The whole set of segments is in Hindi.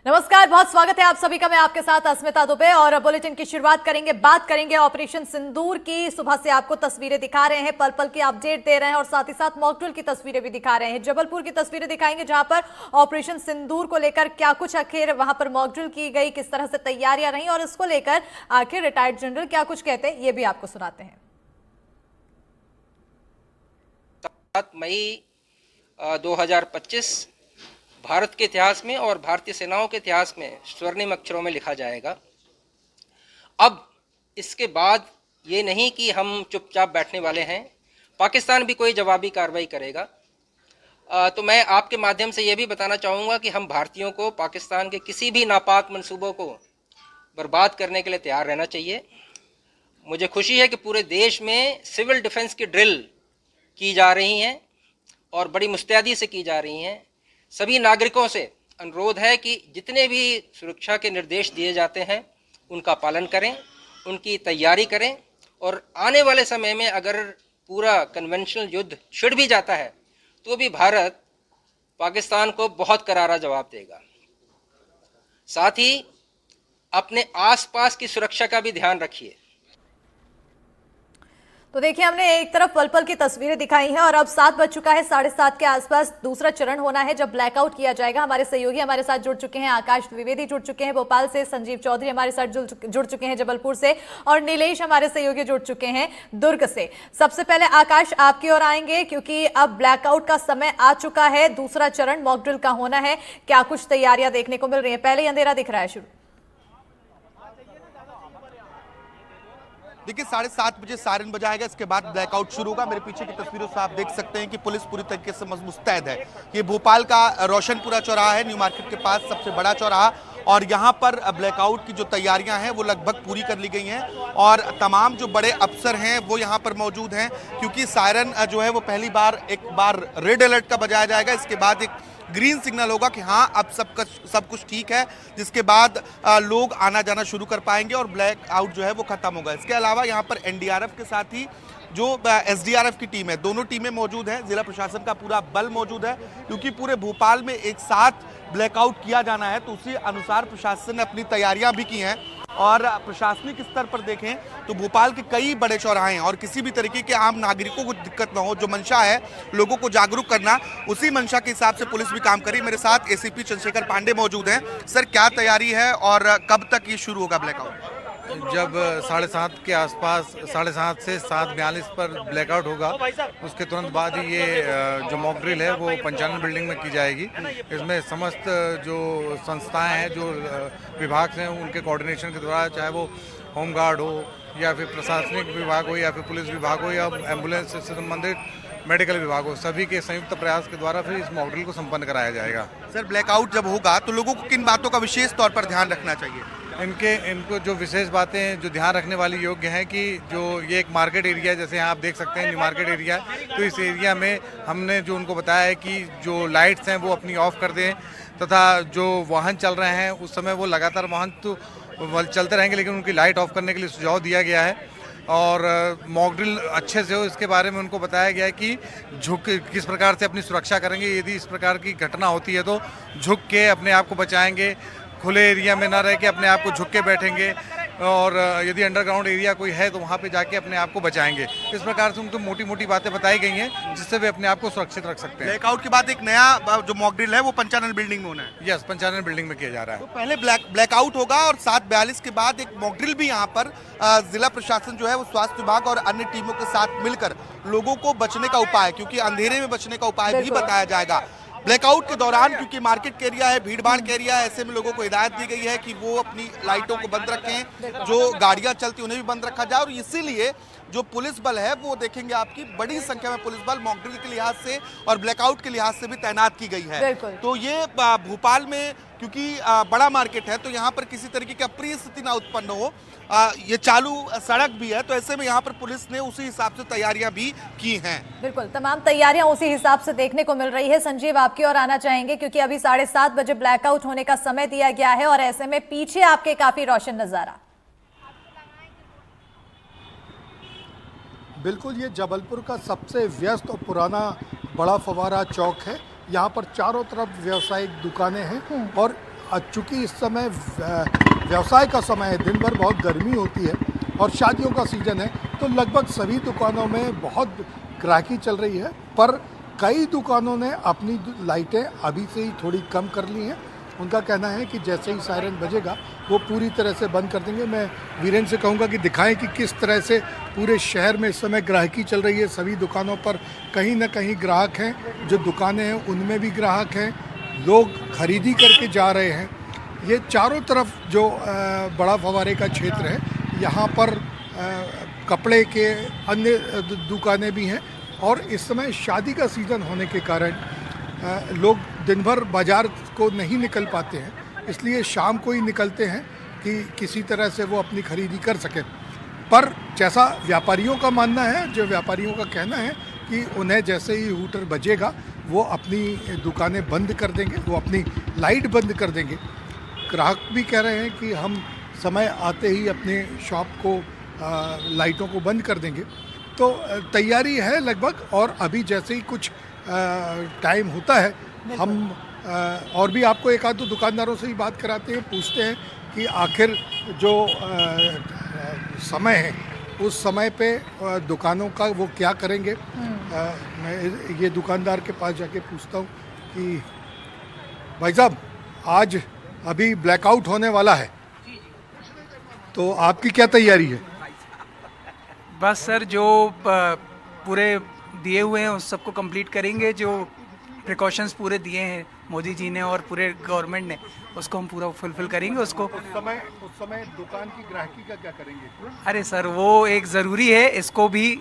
नमस्कार, बहुत स्वागत है आप सभी का। मैं आपके साथ अस्मिता दुबे और बुलेटिन की शुरुआत करेंगे। बात करेंगे ऑपरेशन सिंदूर की। सुबह से आपको तस्वीरें दिखा रहे हैं, पल पल की अपडेट दे रहे हैं और साथ ही साथ मॉकड्रिल की तस्वीरें भी दिखा रहे हैं। जबलपुर की तस्वीरें दिखाएंगे जहां पर ऑपरेशन सिंदूर को लेकर क्या कुछ आखिर वहां पर मॉकड्रिल की गई, किस तरह से तैयारियां रही और इसको लेकर आखिर रिटायर्ड जनरल क्या कुछ कहते हैं, ये भी आपको सुनाते हैं। 7 मई 2025 भारत के इतिहास में और भारतीय सेनाओं के इतिहास में स्वर्णिम अक्षरों में लिखा जाएगा। अब इसके बाद ये नहीं कि हम चुपचाप बैठने वाले हैं, पाकिस्तान भी कोई जवाबी कार्रवाई करेगा। तो मैं आपके माध्यम से ये भी बताना चाहूँगा कि हम भारतीयों को पाकिस्तान के किसी भी नापाक मंसूबों को बर्बाद करने के लिए तैयार रहना चाहिए। मुझे खुशी है कि पूरे देश में सिविल डिफेंस की ड्रिल की जा रही हैं और बड़ी मुस्तैदी से की जा रही हैं। सभी नागरिकों से अनुरोध है कि जितने भी सुरक्षा के निर्देश दिए जाते हैं उनका पालन करें, उनकी तैयारी करें और आने वाले समय में अगर पूरा कन्वेंशनल युद्ध छिड़ भी जाता है तो भी भारत पाकिस्तान को बहुत करारा जवाब देगा। साथ ही अपने आसपास की सुरक्षा का भी ध्यान रखिए। तो देखिए, हमने एक तरफ पल पल की तस्वीरें दिखाई हैं और अब 7 बज चुका है, 7:30 के आसपास दूसरा चरण होना है जब ब्लैकआउट किया जाएगा। हमारे सहयोगी हमारे साथ जुड़ चुके हैं, आकाश द्विवेदी जुड़ चुके हैं भोपाल से, संजीव चौधरी हमारे साथ जुड़ चुके हैं जबलपुर से और नीलेश हमारे सहयोगी जुड़ चुके हैं दुर्ग से। सबसे पहले आकाश, आपकी ओर आएंगे क्योंकि अब ब्लैकआउट का समय आ चुका है, दूसरा चरण मॉकड्रिल का होना है। क्या कुछ तैयारियां देखने को मिल रही है? पहले ही अंधेरा दिख रहा है शुरू। देखिए 7:30 बजे सायरन बजाएगा, इसके बाद ब्लैकआउट शुरू होगा। मेरे पीछे की तस्वीरों से आप देख सकते हैं कि पुलिस पूरी तरीके से मुस्तैद है। ये भोपाल का रोशनपुरा चौराहा है, न्यू मार्केट के पास सबसे बड़ा चौराहा, और यहाँ पर ब्लैकआउट की जो तैयारियां हैं वो लगभग पूरी कर ली गई हैं और तमाम जो बड़े अफसर हैं वो यहाँ पर मौजूद हैं, क्योंकि सायरन जो है वो पहली बार एक बार रेड अलर्ट का बजाया जाएगा, इसके बाद एक ग्रीन सिग्नल होगा कि हाँ अब सब कुछ ठीक है, जिसके बाद लोग आना जाना शुरू कर पाएंगे और ब्लैक आउट जो है वो खत्म होगा। इसके अलावा यहाँ पर एनडीआरएफ के साथ ही जो एसडीआरएफ की टीम है, दोनों टीमें मौजूद हैं, जिला प्रशासन का पूरा बल मौजूद है, क्योंकि पूरे भोपाल में एक साथ ब्लैकआउट किया जाना है, तो उसी अनुसार प्रशासन ने अपनी तैयारियां भी की हैं। और प्रशासनिक स्तर पर देखें तो भोपाल के कई बड़े चौराहे हैं और किसी भी तरीके के आम नागरिकों को दिक्कत ना हो, जो मंशा है लोगों को जागरूक करना, उसी मंशा के हिसाब से पुलिस भी काम करी। मेरे साथ एसीपी चंद्रशेखर पांडे मौजूद हैं। सर, क्या तैयारी है और कब तक ये शुरू होगा ब्लैकआउट? जब 7:30 के आसपास 7:30 से 7:42 पर ब्लैकआउट होगा, उसके तुरंत बाद ही ये जो मॉक ड्रिल है वो पंचानन बिल्डिंग में की जाएगी। इसमें समस्त जो संस्थाएं हैं, जो विभाग हैं, उनके कोऑर्डिनेशन के द्वारा, चाहे वो होमगार्ड हो या फिर प्रशासनिक विभाग हो या फिर पुलिस विभाग हो या एम्बुलेंस से संबंधित मेडिकल विभाग हो, सभी के संयुक्त प्रयास के द्वारा फिर इस मॉक ड्रिल को संपन्न कराया जाएगा। सर, ब्लैकआउट जब होगा तो लोगों को किन बातों का विशेष तौर पर ध्यान रखना चाहिए? इनको जो विशेष बातें जो ध्यान रखने वाली योग्य हैं कि जो ये एक मार्केट एरिया है, जैसे यहाँ आप देख सकते हैं न्यू मार्केट एरिया, तो इस एरिया में हमने जो उनको बताया है कि जो लाइट्स हैं वो अपनी ऑफ कर दें, तथा जो वाहन चल रहे हैं उस समय वो लगातार वाहन तो चलते रहेंगे लेकिन उनकी लाइट ऑफ करने के लिए सुझाव दिया गया है। और मॉक ड्रिल अच्छे से हो, इसके बारे में उनको बताया गया है कि किस प्रकार से अपनी सुरक्षा करेंगे, यदि इस प्रकार की घटना होती है तो झुक के अपने आप को बचाएंगे, खुले एरिया में ना रह के अपने आप को झुक के बैठेंगे, और यदि अंडरग्राउंड एरिया कोई है तो वहाँ पे जाके अपने आप को बचाएंगे। इस प्रकार से उनको मोटी मोटी बातें बताई गई हैं जिससे वे अपने आप को सुरक्षित रख सकते हैं। ब्लैकआउट के बाद एक नया जो मॉक ड्रिल है वो पंचानन बिल्डिंग में होना है। यस, पंचानन बिल्डिंग में किया जा रहा है। तो पहले ब्लैकआउट होगा और 7:42 के बाद एक मॉक ड्रिल भी यहाँ पर जिला प्रशासन जो है वो स्वास्थ्य विभाग और अन्य टीमों के साथ मिलकर लोगों को बचने का उपाय, क्योंकि अंधेरे में बचने का उपाय भी बताया जाएगा। ब्लैकआउट के दौरान, क्योंकि मार्केट के एरिया है, भीड़ भाड़ के एरिया है, ऐसे में लोगों को हिदायत दी गई है कि वो अपनी लाइटों को बंद रखें, जो गाड़ियां चलती उन्हें भी बंद रखा जाए। और इसीलिए जो पुलिस बल है वो देखेंगे आपकी बड़ी संख्या में पुलिस बल मॉक ड्रिल के लिहाज से और ब्लैकआउट के लिहाज से भी तैनात की गई है। तो ये भोपाल में क्योंकि बड़ा मार्केट है तो यहाँ पर किसी तरीके की अप्रिय स्थिति ना उत्पन्न हो, ये चालू सड़क भी है, तो ऐसे में यहाँ पर पुलिस ने उसी हिसाब से तैयारियां भी की हैं। बिल्कुल, तमाम तैयारियां उसी हिसाब से देखने को मिल रही है। संजीव, आपकी ओर आना चाहेंगे क्योंकि अभी 7:30 बजे ब्लैकआउट होने का समय दिया गया है और ऐसे में पीछे आपके काफी रोशन नजारा। बिल्कुल, ये जबलपुर का सबसे व्यस्त और पुराना बड़ा फवारा चौक है। यहाँ पर चारों तरफ व्यावसायिक दुकानें हैं और चूँकि इस समय व्यवसाय का समय है, दिन भर बहुत गर्मी होती है और शादियों का सीज़न है, तो लगभग सभी दुकानों में बहुत ग्राहकी चल रही है। पर कई दुकानों ने अपनी लाइटें अभी से ही थोड़ी कम कर ली हैं। उनका कहना है कि जैसे ही सायरन बजेगा वो पूरी तरह से बंद कर देंगे। मैं वीरेंद्र से कहूँगा कि दिखाएं कि किस तरह से पूरे शहर में इस समय ग्राहकी चल रही है। सभी दुकानों पर कहीं ना कहीं ग्राहक हैं, जो दुकानें हैं उनमें भी ग्राहक हैं, लोग खरीदी करके जा रहे हैं। ये चारों तरफ जो बड़ा फव्वारे का क्षेत्र है, यहाँ पर कपड़े के अन्य दुकानें भी हैं और इस समय शादी का सीज़न होने के कारण लोग दिन भर बाज़ार को नहीं निकल पाते हैं, इसलिए शाम को ही निकलते हैं कि किसी तरह से वो अपनी खरीदी कर सकें। पर जैसा व्यापारियों का मानना है, जो व्यापारियों का कहना है कि उन्हें जैसे ही हूटर बजेगा वो अपनी दुकानें बंद कर देंगे, वो अपनी लाइट बंद कर देंगे। ग्राहक भी कह रहे हैं कि हम समय आते ही अपने शॉप को लाइटों को बंद कर देंगे। तो तैयारी है लगभग, और अभी जैसे ही कुछ टाइम होता है हम और भी आपको एक आध दो दुकानदारों से ही बात कराते हैं, पूछते हैं कि आखिर जो समय है उस समय पे दुकानों का वो क्या करेंगे। मैं ये दुकानदार के पास जाके पूछता हूँ कि भाई साहब, आज अभी ब्लैकआउट होने वाला है, तो आपकी क्या तैयारी है? बस सर, जो पूरे दिए हुए हैं उस सबको कंप्लीट करेंगे। जो प्रिकॉशंस पूरे दिए हैं मोदी जी ने और पूरे गवर्नमेंट ने, उसको हम पूरा फुलफिल करेंगे। उसको उस समय दुकान की ग्राहकी का क्या करेंगे? अरे सर, वो एक ज़रूरी है, इसको भी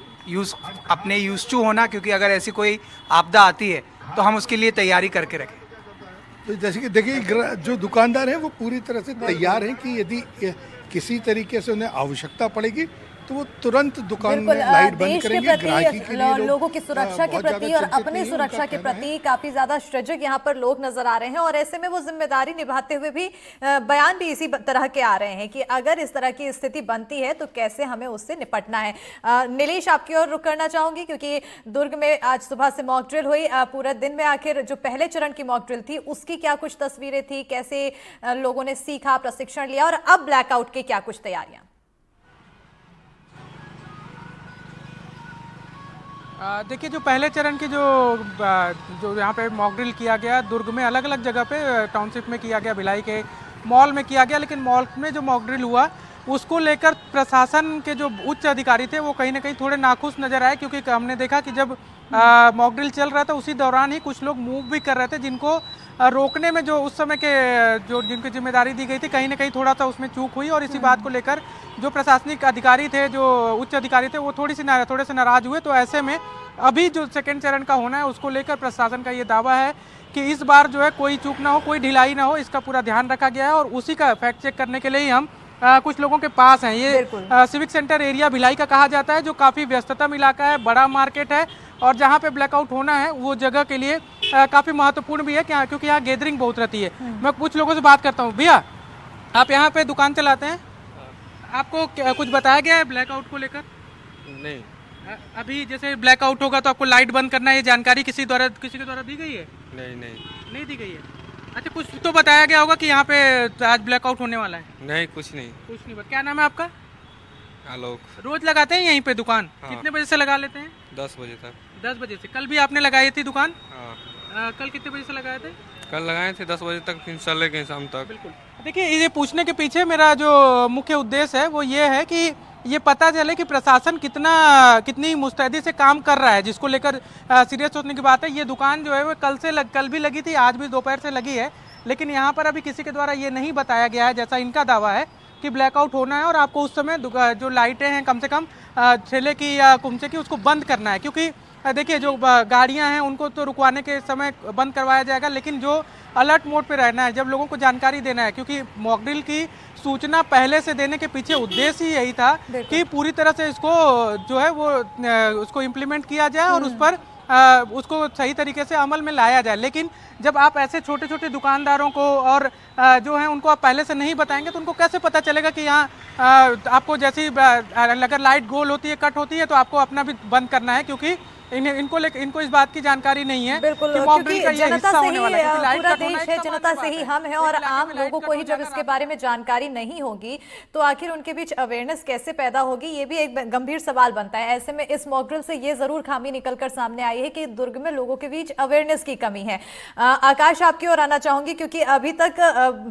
अपने यूज टू होना, क्योंकि अगर ऐसी कोई आपदा आती है तो हम उसके लिए तैयारी करके रखें। तो जैसे कि देखिए, जो दुकानदार हैं वो पूरी तरह से तैयार हैं कि यदि किसी तरीके से उन्हें आवश्यकता पड़ेगी तो वो तुरंत दुकान में लाइट बंद करेंगे। ग्राहकी के लिए लोगों की सुरक्षा के प्रति और अपनी सुरक्षा के प्रति काफी ज्यादा सजग यहाँ पर लोग नजर आ रहे हैं, और ऐसे में वो जिम्मेदारी निभाते हुए भी बयान भी इसी तरह के आ रहे हैं कि अगर इस तरह की स्थिति बनती है तो कैसे हमें उससे निपटना है। नीलेश, आपकी ओर रुक करना चाहूंगी, क्योंकि दुर्ग में आज सुबह से मॉक ड्रिल हुई। पूरा दिन में आखिर जो पहले चरण की मॉक ड्रिल थी उसकी क्या कुछ तस्वीरें थी, कैसे लोगों ने सीखा, प्रशिक्षण लिया, और अब ब्लैकआउट की क्या कुछ तैयारियां? देखिए, जो पहले चरण की जो यहाँ पे मॉक ड्रिल किया गया दुर्ग में, अलग अलग जगह पे टाउनशिप में किया गया, भिलाई के मॉल में किया गया, लेकिन मॉल में जो मॉक ड्रिल हुआ उसको लेकर प्रशासन के जो उच्च अधिकारी थे वो कहीं ना कहीं थोड़े नाखुश नजर आए, क्योंकि हमने देखा कि जब मॉक ड्रिल चल रहा था उसी दौरान ही कुछ लोग मूव भी कर रहे थे, जिनको रोकने में जो उस समय के जो जिनकी जिम्मेदारी दी गई थी कहीं ना कहीं थोड़ा सा उसमें चूक हुई। और इसी बात को लेकर जो प्रशासनिक अधिकारी थे, जो उच्च अधिकारी थे, वो थोड़े से नाराज हुए। तो ऐसे में अभी जो सेकंड चरण का होना है उसको लेकर प्रशासन का ये दावा है कि इस बार जो है कोई चूक ना हो, कोई ढिलाई ना हो, इसका पूरा ध्यान रखा गया है। और उसी का फैक्ट चेक करने के लिए ही हम कुछ लोगों के पास हैं। ये सिविक सेंटर एरिया भिलाई का कहा जाता है, जो काफ़ी व्यस्ततम इलाका है, बड़ा मार्केट है, और जहाँ पे ब्लैकआउट होना है वो जगह के लिए काफ़ी महत्वपूर्ण भी है, क्योंकि यहाँ गैदरिंग बहुत रहती है। मैं कुछ लोगों से बात करता हूँ। भैया, आप यहाँ पे दुकान चलाते हैं, आपको कुछ बताया गया है ब्लैकआउट को लेकर? नहीं। अभी जैसे ब्लैकआउट होगा तो आपको लाइट बंद करना है, ये जानकारी किसी के द्वारा दी गई है? नहीं दी गई है। अच्छा, कुछ तो बताया गया होगा कि यहाँ पे आज ब्लैकआउट होने वाला है? नहीं, कुछ नहीं। क्या नाम है आपका? आलोक। रोज लगाते हैं यहीं पे दुकान? हाँ। कितने बजे से लगा लेते हैं? 10 बजे तक। 10 बजे से। कल भी आपने लगाई थी दुकान? हाँ। कल कितने बजे से लगाए थे? कल लगाए थे 10 बजे तक, फिर चले गए शाम तक। बिल्कुल। देखिए, ये पूछने के पीछे मेरा जो मुख्य उद्देश्य है वो ये है कि ये पता चले कि प्रशासन कितनी मुस्तैदी से काम कर रहा है, जिसको लेकर सीरियस सोचने की बात है। ये दुकान जो है वो कल भी लगी थी, आज भी दोपहर से लगी है, लेकिन यहाँ पर अभी किसी के द्वारा ये नहीं बताया गया है, जैसा इनका दावा है कि ब्लैकआउट होना है और आपको उस समय जो लाइटें हैं कम से कम ठेले की या कुमचे की उसको बंद करना है। क्योंकि देखिए, जो गाड़ियां हैं उनको तो रुकवाने के समय बंद करवाया जाएगा, लेकिन जो अलर्ट मोड पे रहना है, जब लोगों को जानकारी देना है, क्योंकि मॉक ड्रिल की सूचना पहले से देने के पीछे उद्देश्य ही यही था कि पूरी तरह से इसको जो है वो उसको इम्प्लीमेंट किया जाए और उस पर उसको सही तरीके से अमल में लाया जाए। लेकिन जब आप ऐसे छोटे छोटे दुकानदारों को और जो है उनको आप पहले से नहीं बताएंगे तो उनको कैसे पता चलेगा कि यहाँ आपको जैसी अगर लाइट गोल होती है, कट होती है, तो आपको अपना भी बंद करना है, क्योंकि इनको इस बात की जानकारी नहीं है बिल्कुल, कि मॉक क्योंकि ड्रिल का ये जनता हिस्सा से होने ही वाला है, क्योंकि लाइट पूरा कट होना देश एक है, सामान्य जनता बात से ही है। हम हैं और इलाके आम में लाइट लोगों कट को ही होने जब का इसके कारण बारे में जानकारी नहीं होगी तो आखिर उनके बीच अवेयरनेस कैसे पैदा होगी, ये भी एक गंभीर सवाल बनता है। ऐसे में इस मॉक ड्रिल से ये जरूर खामी निकलकर सामने आई है कि दुर्ग में लोगों के बीच अवेयरनेस की कमी है। आकाश, आपकी ओर आना चाहूंगी क्योंकि अभी तक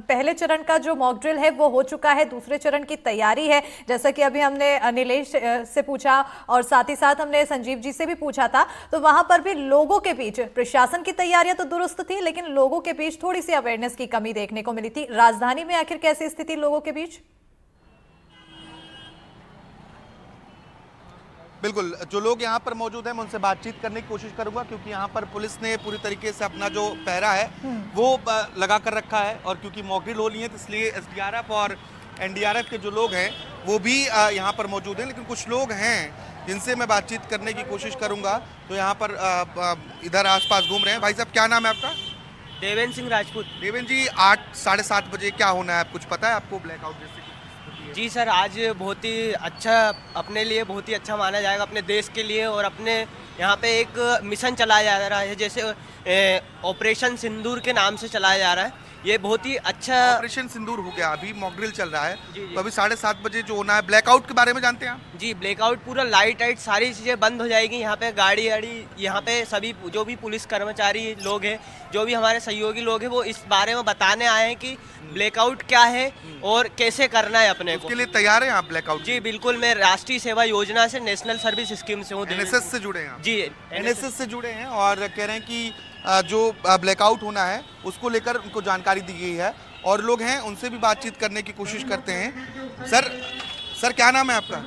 पहले चरण का जो मॉक ड्रिल है वो हो चुका है, दूसरे चरण की तैयारी है। जैसा कि अभी हमने नीलेश से पूछा और साथ ही साथ हमने संजीव जी से भी पूछा था, तो वहां पर भी लोगों के बीच प्रशासन की तैयारियां तो दुरुस्त थी लेकिन लोगों के बीच थोड़ी सी अवेयरनेस की कमी देखने को मिली थी। राजधानी में आखिर कैसी स्थिति लोगों के बीच? बिल्कुल, जो लोग यहाँ पर मौजूद हैं मैं उनसे बातचीत करने की कोशिश करूंगा क्योंकि यहाँ पर पुलिस ने पूरी तरीके से अपना जो पहरा है वो लगा कर रखा है और क्योंकि मॉक ड्रिल हो रही है तो इसलिए एसडीआरएफ और एनडीआरएफ के जो लोग हैं वो भी यहाँ पर मौजूद हैं। लेकिन कुछ लोग हैं जिनसे मैं बातचीत करने की कोशिश करूंगा तो यहाँ पर इधर आसपास घूम रहे हैं। भाई साहब, क्या नाम है आपका? देवेंद्र सिंह राजपूत। देवेंद्र जी, 8 साढ़े 7 बजे क्या होना है, कुछ पता है आपको? ब्लैकआउट जैसे जी सर, आज बहुत ही अच्छा, अपने लिए बहुत ही अच्छा माना जाएगा, अपने देश के लिए। और अपने यहाँ पे एक मिशन चलाया जा रहा है जैसे ऑपरेशन सिंदूर के नाम से चलाया जा रहा है। ये बहुत ही अच्छा ऑपरेशन सिंदूर हो गया, अभी मॉक ड्रिल चल रहा है। तो अभी 7:30 बजे जो होना है, ब्लैकआउट के बारे में जानते हैं आप? जी, ब्लैकआउट पूरा लाइट वाइट सारी चीज़ें बंद हो जाएगी। यहाँ पे गाड़ी यहाँ पे सभी जो भी पुलिस कर्मचारी लोग हैं, जो भी हमारे सहयोगी लोग हैं, वो इस बारे में बताने आए हैं कि ब्लैकआउट क्या है और कैसे करना है अपने को। उसके लिए तैयार हैं आप ब्लैकआउट? जी बिल्कुल, मैं राष्ट्रीय सेवा योजना से, नेशनल सर्विस स्कीम से हूँ। एनएसएस से जुड़े हैं आप? जी, एनएसएस से जुड़े हैं और कह रहे हैं कि जो ब्लैकआउट होना है उसको लेकर उनको जानकारी दी गई है और लोग हैं उनसे भी बातचीत करने की कोशिश करते हैं। सर क्या नाम है आपका?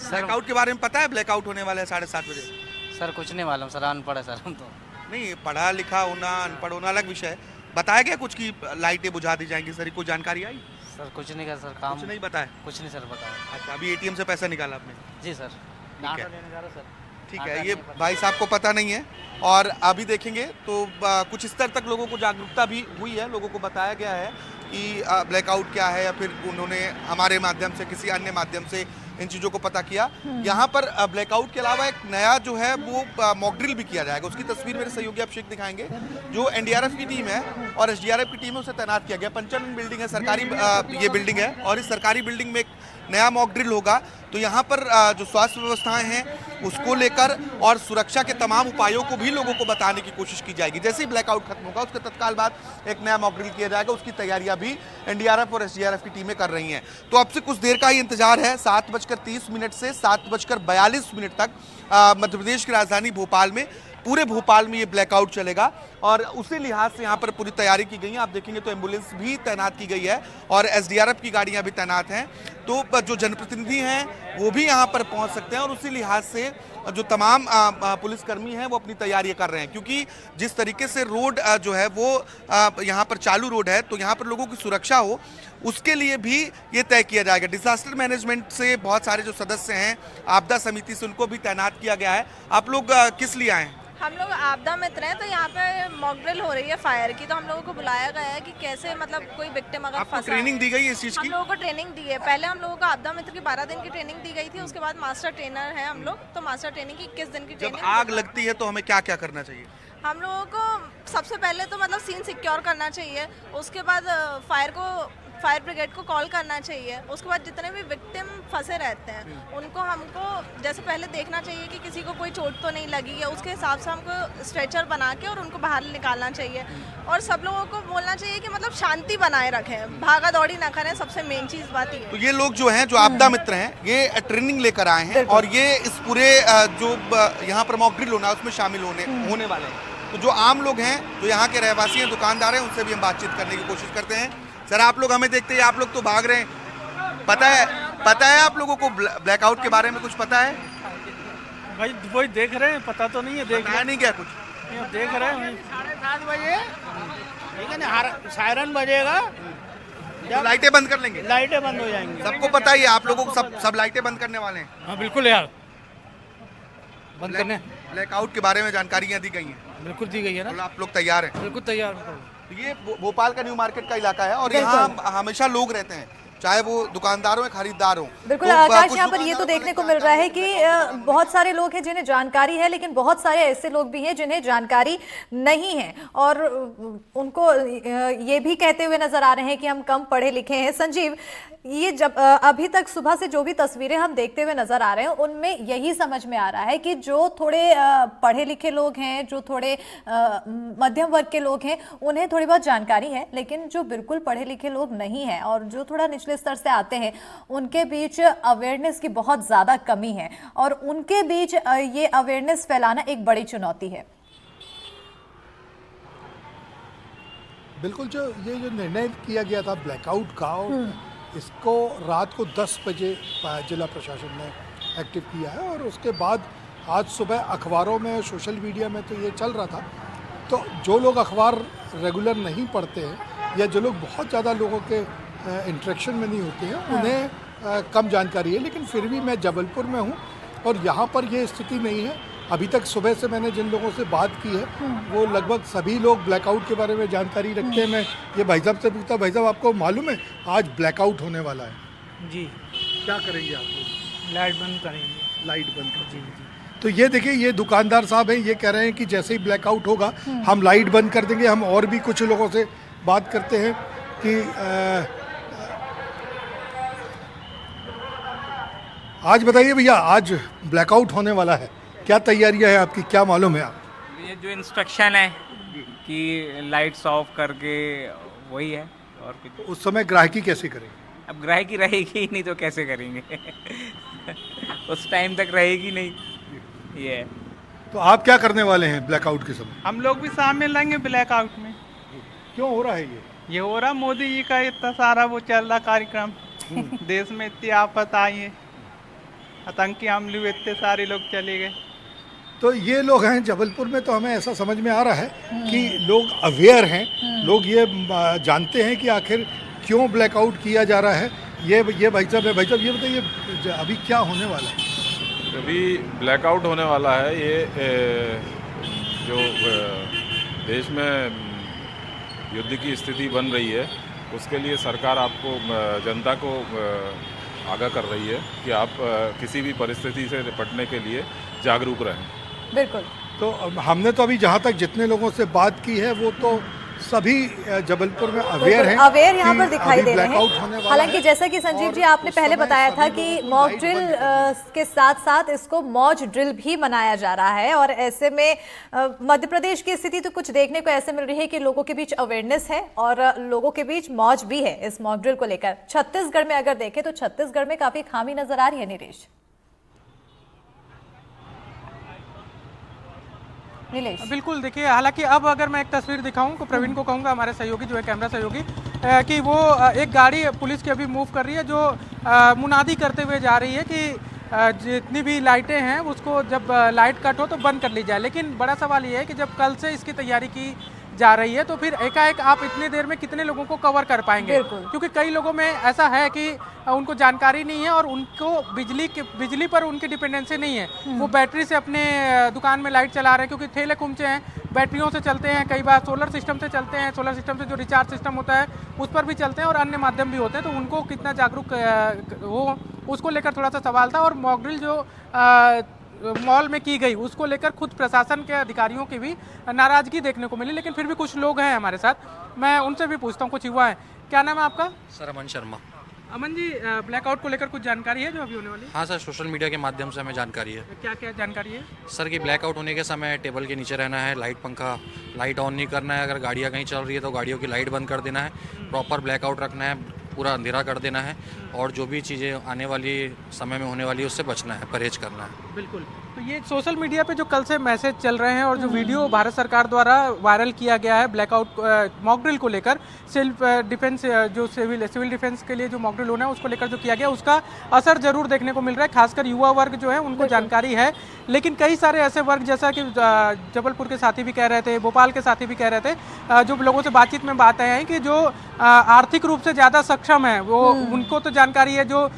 ब्लैकआउट के बारे में पता है? ब्लैकआउट होने वाला है 7:30 बजे। सर कुछ नहीं मालूम सर, अनपढ़ है सर हम तो। नहीं, पढ़ा लिखा होना अनपढ़ होना अलग विषय है। बताया गया कुछ की लाइटें बुझा दी जाएंगी, सर कोई जानकारी आई? सर कुछ नहीं कर सर, काम कुछ नहीं बताया? कुछ नहीं सर बताया। अच्छा, अभी एटीएम से पैसा निकाला आपने? जी सर, ठीक है। लेने जा रहा सर। ठीक है, ये भाई साहब को पता नहीं है और अभी देखेंगे तो कुछ स्तर तक लोगों को जागरूकता भी हुई है। लोगों को बताया गया है कि ब्लैकआउट क्या है या फिर उन्होंने हमारे माध्यम से किसी अन्य माध्यम से इन चीज़ों को पता किया। यहाँ पर ब्लैकआउट के अलावा एक नया जो है वो मॉक ड्रिल भी किया जाएगा। उसकी तस्वीर मेरे सहयोगी अभिषेक दिखाएंगे। जो एनडीआरएफ की टीम है और एसडीआरएफ की टीम है उसे तैनात किया गया। पंचानन बिल्डिंग है, सरकारी ये बिल्डिंग है और इस सरकारी बिल्डिंग में एक नया मॉक ड्रिल होगा। तो यहाँ पर जो स्वास्थ्य व्यवस्थाएं हैं उसको लेकर और सुरक्षा के तमाम उपायों को भी लोगों को बताने की कोशिश की जाएगी। जैसे ही ब्लैकआउट खत्म होगा उसके तत्काल बाद एक नया मॉक ड्रिल किया जाएगा। उसकी तैयारियां भी एनडीआरएफ और एसडीआरएफ की टीमें कर रही हैं। तो अब से कुछ देर का ही इंतजार है। 7:30 से 7:42 तक मध्य प्रदेश की राजधानी भोपाल में, पूरे भोपाल में ये ब्लैकआउट चलेगा और उसी लिहाज से यहाँ पर पूरी तैयारी की गई है। आप देखेंगे तो एम्बुलेंस भी तैनात की गई है और एसडीआरएफ की गाड़ियाँ भी तैनात हैं। तो जो जनप्रतिनिधि हैं वो भी यहाँ पर पहुँच सकते हैं और उसी लिहाज से जो तमाम पुलिसकर्मी हैं वो अपनी तैयारी कर रहे हैं क्योंकि जिस तरीके से रोड जो है वो यहाँ पर चालू रोड है तो यहाँ पर लोगों की सुरक्षा हो उसके लिए भी ये तय किया जाएगा। डिजास्टर मैनेजमेंट से बहुत सारे जो सदस्य हैं आपदा समिति से उनको भी तैनात किया गया है। आप लोग किस लिए आए हैं? हम लोग आपदा मित्र हैं, तो यहाँ पे मॉक ड्रिल हो रही है फायर की, तो हम लोगों को बुलाया गया है कि कैसे मतलब कोई विक्टिम अगर आपको फंसा ट्रेनिंग दी गई है इस चीज की? हम लोगों को ट्रेनिंग दी है। पहले हम लोगों को आपदा मित्र की 12 दिन की ट्रेनिंग दी गई थी, उसके बाद मास्टर ट्रेनर है हम लोग, तो मास्टर ट्रेनिंग की 21 दिन की जब ट्रेनिंग। आग लगती है तो हमें क्या क्या करना चाहिए? हम लोगों को सबसे पहले तो मतलब सीन सिक्योर करना चाहिए, उसके बाद फायर ब्रिगेड को कॉल करना चाहिए, उसके बाद जितने भी विक्टिम फंसे रहते हैं उनको हमको जैसे पहले देखना चाहिए कि किसी को कोई चोट तो नहीं लगी है, उसके हिसाब से हमको स्ट्रेचर बना के और उनको बाहर निकालना चाहिए। और सब लोगों को बोलना चाहिए कि मतलब शांति बनाए रखें, भागा दौड़ी ना करें, सबसे मेन चीज़ बात ये है। तो ये लोग जो हैं, जो आपदा मित्र हैं, ये ट्रेनिंग लेकर आए हैं और ये इस पूरे जो यहाँ पर मॉक ड्रिल होना है उसमें शामिल होने वाले हैं। तो जो आम लोग हैं, जो यहाँ के रहवासी हैं, दुकानदार हैं, उनसे भी हम बातचीत करने की कोशिश करते हैं। सर, आप लोग हमें देखते हैं, आप लोग तो भाग रहे हैं, पता है आप लोगों को ब्लैकआउट के बारे में कुछ पता है? भाई वही देख रहे हैं, पता तो नहीं है, देख नहीं क्या कुछ देख रहे हैं। 7:30 बजे ठीक है ना, सायरन बजेगा, तो लाइटें बंद कर लेंगे, लाइटें बंद हो जाएंगी। सबको पता ही है, आप लोगों को सब लाइटें बंद करने वाले हैं। हाँ बिल्कुल यार, बंद करने। ब्लैकआउट के बारे में जानकारियाँ दी गई हैं? बिल्कुल दी गई है ना। तो आप लोग तैयार हैं? बिल्कुल तैयार। ये भोपाल का न्यू मार्केट का इलाका है और यहाँ हमेशा लोग रहते हैं। चाहे वो दुकानदार हो या खरीदार हो। बिल्कुल तो आकाश, कुछ यहाँ पर ये तो देखने को मिल रहा है कि बहुत सारे लोग हैं जिन्हें जानकारी है, लेकिन बहुत सारे ऐसे लोग भी हैं जिन्हें जानकारी नहीं है और उनको ये भी कहते हुए नजर आ रहे हैं कि हम कम पढ़े लिखे हैं। संजीव, ये जब अभी तक सुबह से जो भी तस्वीरें हम देखते हुए नजर आ रहे हैं उनमें यही समझ में आ रहा है कि जो थोड़े पढ़े लिखे लोग हैं, जो थोड़े मध्यम वर्ग के लोग हैं, उन्हें थोड़ी बहुत जानकारी है, लेकिन जो बिल्कुल पढ़े लिखे लोग नहीं हैं और जो थोड़ा निचले स्तर से आते हैं उनके बीच अवेयरनेस की बहुत ज्यादा कमी है और उनके बीच ये अवेयरनेस फैलाना एक बड़ी चुनौती है। बिल्कुल, जो निर्णय किया गया था ब्लैकआउट का, इसको रात को 10 बजे जिला प्रशासन ने एक्टिव किया है और उसके बाद आज सुबह अखबारों में, सोशल मीडिया में तो ये चल रहा था। तो जो लोग अखबार रेगुलर नहीं पढ़ते हैं या जो लोग बहुत ज़्यादा लोगों के इंटरेक्शन में नहीं होते हैं, उन्हें कम जानकारी है। लेकिन फिर भी मैं जबलपुर में हूँ और यहाँ पर ये स्थिति नहीं है। अभी तक सुबह से मैंने जिन लोगों से बात की है वो लगभग सभी लोग ब्लैकआउट के बारे में जानकारी रखते हैं। मैं ये भाई साहब से पूछता, भाई साहब आपको मालूम है आज ब्लैकआउट होने वाला है? जी। क्या करेंगे आप लोग? लाइट बंद करेंगे। लाइट बंद कर जी। तो ये देखिए, ये दुकानदार साहब हैं, ये कह रहे हैं कि जैसे ही ब्लैकआउट होगा हम लाइट बंद कर देंगे। हम और भी कुछ लोगों से बात करते हैं कि आज बताइए भैया, आज ब्लैकआउट होने वाला है, क्या तैयारियां है आपकी, क्या मालूम है आप? ये जो इंस्ट्रक्शन है कि लाइट्स ऑफ करके वही है और कुछ। उस समय ग्राहकी कैसे करेंगे? अब ग्राहकी रहेगी ही नहीं तो कैसे करेंगे उस टाइम तक रहेगी नहीं। ये है। तो आप क्या करने वाले हैं ब्लैकआउट के समय? हम लोग भी शामिल लेंगे ब्लैकआउट में। क्यों हो रहा है ये हो रहा मोदी जी का इतना सारा वो चल रहा कार्यक्रम देश में इतनी आफत आई है, आतंकी हमले हुए, इतने सारे लोग चले गए। तो ये लोग हैं जबलपुर में, तो हमें ऐसा समझ में आ रहा है कि लोग अवेयर हैं, लोग ये जानते हैं कि आखिर क्यों ब्लैकआउट किया जा रहा है। ये भाई साहब है, भाई साहब ये बताइए अभी क्या होने वाला है? अभी ब्लैकआउट होने वाला है। ये जो देश में युद्ध की स्थिति बन रही है उसके लिए सरकार आपको, जनता को आगाह कर रही है कि आप किसी भी परिस्थिति से निपटने के लिए जागरूक रहें। बिल्कुल। तो हमने तो अभी जहाँ तक जितने लोगों से बात की है वो तो सभी जबलपुर में अवेयर हैं, अवेयर यहाँ पर दिखाई दे रहे हैं। हालांकि है। जैसा कि संजीव जी आपने पहले बताया था कि मॉक ड्रिल के साथ साथ इसको मौज ड्रिल भी मनाया जा रहा है और ऐसे में मध्य प्रदेश की स्थिति तो कुछ देखने को ऐसे मिल रही है कि लोगों के बीच अवेयरनेस है और लोगों के बीच मौज भी है इस मॉक ड्रिल को लेकर। छत्तीसगढ़ में अगर देखें तो छत्तीसगढ़ में काफी खामी नजर आ रही है। नीलेश। बिल्कुल, देखिए हालांकि अब अगर मैं एक तस्वीर दिखाऊं तो प्रवीण को कहूंगा, हमारे सहयोगी जो है कैमरा सहयोगी, कि वो एक गाड़ी पुलिस की अभी मूव कर रही है जो मुनादी करते हुए जा रही है कि जितनी भी लाइटें हैं उसको जब लाइट कट हो तो बंद कर ली जाए। लेकिन बड़ा सवाल ये है कि जब कल से इसकी तैयारी की जा रही है तो फिर एकाएक आप इतने देर में कितने लोगों को कवर कर पाएंगे, क्योंकि कई लोगों में ऐसा है कि उनको जानकारी नहीं है और उनको बिजली पर उनकी डिपेंडेंसी नहीं है। वो बैटरी से अपने दुकान में लाइट चला रहे हैं, क्योंकि ठेले कुमचे हैं, बैटरियों से चलते हैं, कई बार सोलर सिस्टम से चलते हैं, सोलर सिस्टम से जो रिचार्ज सिस्टम होता है उस पर भी चलते हैं और अन्य माध्यम भी होते हैं। तो उनको कितना जागरूक हो उसको लेकर थोड़ा सा सवाल था। और मॉक ड्रिल जो मॉल में की गई उसको लेकर खुद प्रशासन के अधिकारियों की भी नाराजगी देखने को मिली, लेकिन फिर भी कुछ लोग हैं हमारे साथ, मैं उनसे भी पूछता हूँ। कुछ युवा हैं, क्या नाम है आपका? सर अमन शर्मा। अमन जी, ब्लैकआउट को लेकर कुछ जानकारी है जो अभी होने वाली है? हाँ सर, सोशल मीडिया के माध्यम से हमें जानकारी है। क्या क्या जानकारी है सर? कि ब्लैकआउट होने के समय टेबल के नीचे रहना है, लाइट ऑन नहीं करना है, अगर गाड़ियाँ कहीं चल रही है तो गाड़ियों की लाइट बंद कर देना है, प्रॉपर ब्लैकआउट रखना है, पूरा अंधेरा कर देना है और जो भी चीज़ें आने वाली समय में होने वाली है उससे बचना है, परहेज करना है। बिल्कुल। तो ये सोशल मीडिया पे जो कल से मैसेज चल रहे हैं और जो वीडियो भारत सरकार द्वारा वायरल किया गया है ब्लैकआउट मॉक ड्रिल को लेकर, सेल्फ डिफेंस जो सिविल डिफेंस के लिए जो मॉक ड्रिल होना है उसको लेकर जो किया गया, उसका असर जरूर देखने को मिल रहा है। खासकर युवा वर्ग जो है उनको जानकारी है, लेकिन कई सारे ऐसे वर्ग जैसा कि जबलपुर के साथी भी कह रहे थे, भोपाल के साथी भी कह रहे थे, जो लोगों से बातचीत में बात आए हैं कि जो आर्थिक रूप से ज़्यादा सक्षम है वो उनको तो जानकारी है, जो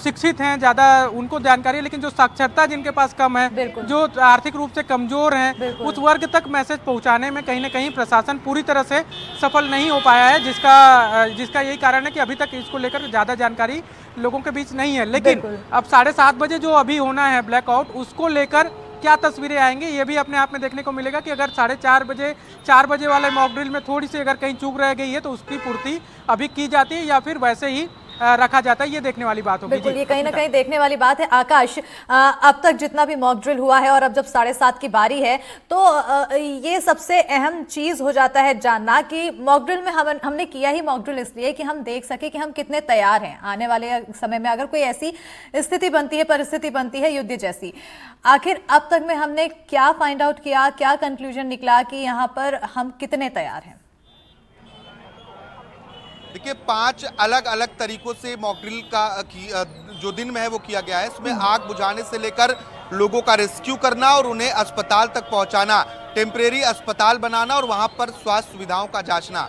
शिक्षित हैं ज़्यादा उनको जानकारी है, लेकिन जो साक्षरता जिनके पास कम सक्षम है, जो आर्थिक रूप से कमजोर हैं, उस वर्ग तक मैसेज पहुंचाने में कहीं ना कहीं प्रशासन पूरी तरह से सफल नहीं हो पाया है, जिसका यही कारण है कि अभी तक इसको लेकर ज़्यादा जानकारी लोगों के बीच नहीं है। लेकिन अब 7:30 बजे जो अभी होना है ब्लैकआउट, उसको लेकर क्या तस्वीरें आएंगी ये भी अपने आप में देखने को मिलेगा कि अगर 4:30 बजे वाले मॉक ड्रिल में थोड़ी सी अगर कहीं चूक रह गई है तो उसकी पूर्ति अभी की जाती है या फिर वैसे ही रखा जाता है, ये देखने वाली बात होगी। बिल्कुल, ये कहीं ना कहीं देखने वाली बात है। आकाश, अब तक जितना भी मॉक ड्रिल हुआ है और अब जब 7:30 की बारी है तो ये सबसे अहम चीज हो जाता है जानना कि मॉक ड्रिल में हमने किया ही मॉक ड्रिल इसलिए कि हम देख सके कि हम कितने तैयार हैं आने वाले समय में अगर कोई ऐसी स्थिति बनती है, परिस्थिति बनती है युद्ध जैसी। आखिर अब तक में हमने क्या फाइंड आउट किया, क्या कंक्लूजन निकला कि यहाँ पर हम कितने तैयार हैं? देखिए 5 अलग अलग तरीकों से मॉक ड्रिल का जो दिन में है वो किया गया है। इसमें आग बुझाने से लेकर लोगों का रेस्क्यू करना और उन्हें अस्पताल तक पहुंचाना, टेम्परेरी अस्पताल बनाना और वहां पर स्वास्थ्य सुविधाओं का जांचना।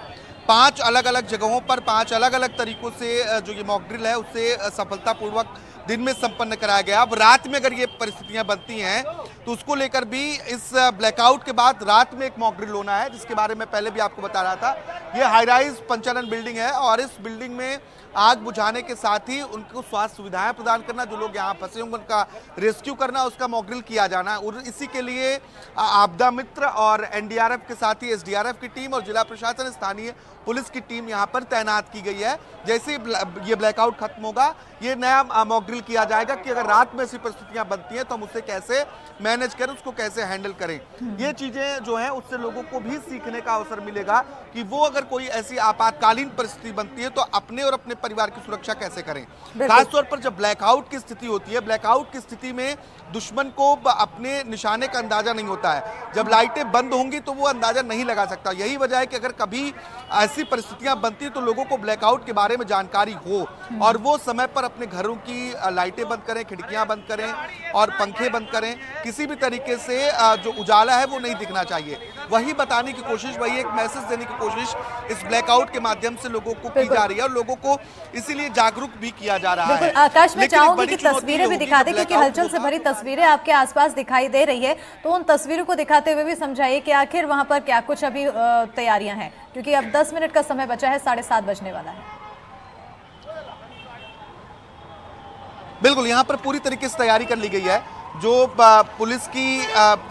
5 अलग अलग जगहों पर 5 अलग अलग तरीकों से जो ये मॉक ड्रिल है उससे सफलतापूर्वक दिन में संपन्न कराया गया। अब रात में अगर ये परिस्थितियां बनती हैं तो उसको लेकर भी इस ब्लैकआउट के बाद रात में एक मॉक ड्रिल होना है, जिसके बारे में पहले भी आपको बता रहा था। ये हाई राइज पंचानन बिल्डिंग है और इस बिल्डिंग में आग बुझाने के साथ ही उनको स्वास्थ्य सुविधाएं प्रदान करना, जो लोग यहाँ फंसे होंगे उनका रेस्क्यू करना, उसका मॉक ड्रिल किया जाना। और इसी के लिए आपदा मित्र और एनडीआरएफ के साथ ही एसडीआरएफ की टीम और जिला प्रशासन, स्थानीय पुलिस की टीम यहाँ पर तैनात की गई है। जैसे ये ब्लैकआउट खत्म होगा, ये नया मॉक ड्रिल किया जाएगा कि अगर रात में ऐसी परिस्थितियां बनती हैं तो हम उसे कैसे मैनेज करें, उसको कैसे हैंडल करें। ये चीजें जो हैं उससे लोगों को भी सीखने का अवसर मिलेगा कि वो अगर कोई ऐसी आपातकालीन परिस्थिति बनती है तो अपने और अपने परिवार की सुरक्षा कैसे करें। खासतौर पर जब ब्लैकआउट की स्थिति होती है, ब्लैकआउट की स्थिति में दुश्मन को अपने निशाने का अंदाजा नहीं होता है। जब लाइटें बंद होंगी तो वो अंदाजा नहीं लगा सकता। यही वजह है कि अगर कभी ऐसी परिस्थितियां बनती तो लोगों को ब्लैकआउट के बारे में जानकारी हो और वो समय पर अपने घरों की लाइटें बंद करें, खिड़कियां बंद करें और पंखे बंद करें। किसी भी तरीके से जो उजाला है वो नहीं दिखना चाहिए। वही बताने की कोशिश, वही एक मैसेज देने की कोशिश इस ब्लैकआउट के माध्यम से लोगों को की जा रही है और लोगों को इसीलिए जागरूक भी किया जा रहा है। आकाश, मैं चाहूंगी कि तस्वीरें भी दिखा दें क्योंकि हलचल से भरी तस्वीरें आपके आसपास दिखाई दे रही है, तो उन तस्वीरों को दिखाते हुए भी समझाइए कि आखिर वहां पर क्या कुछ अभी तैयारियां हैं, क्योंकि अब 10 मिनट का समय बचा है, 7:30 बजने वाला है। बिल्कुल, यहाँ पर पूरी तरीके से तैयारी कर ली गई है। जो पुलिस की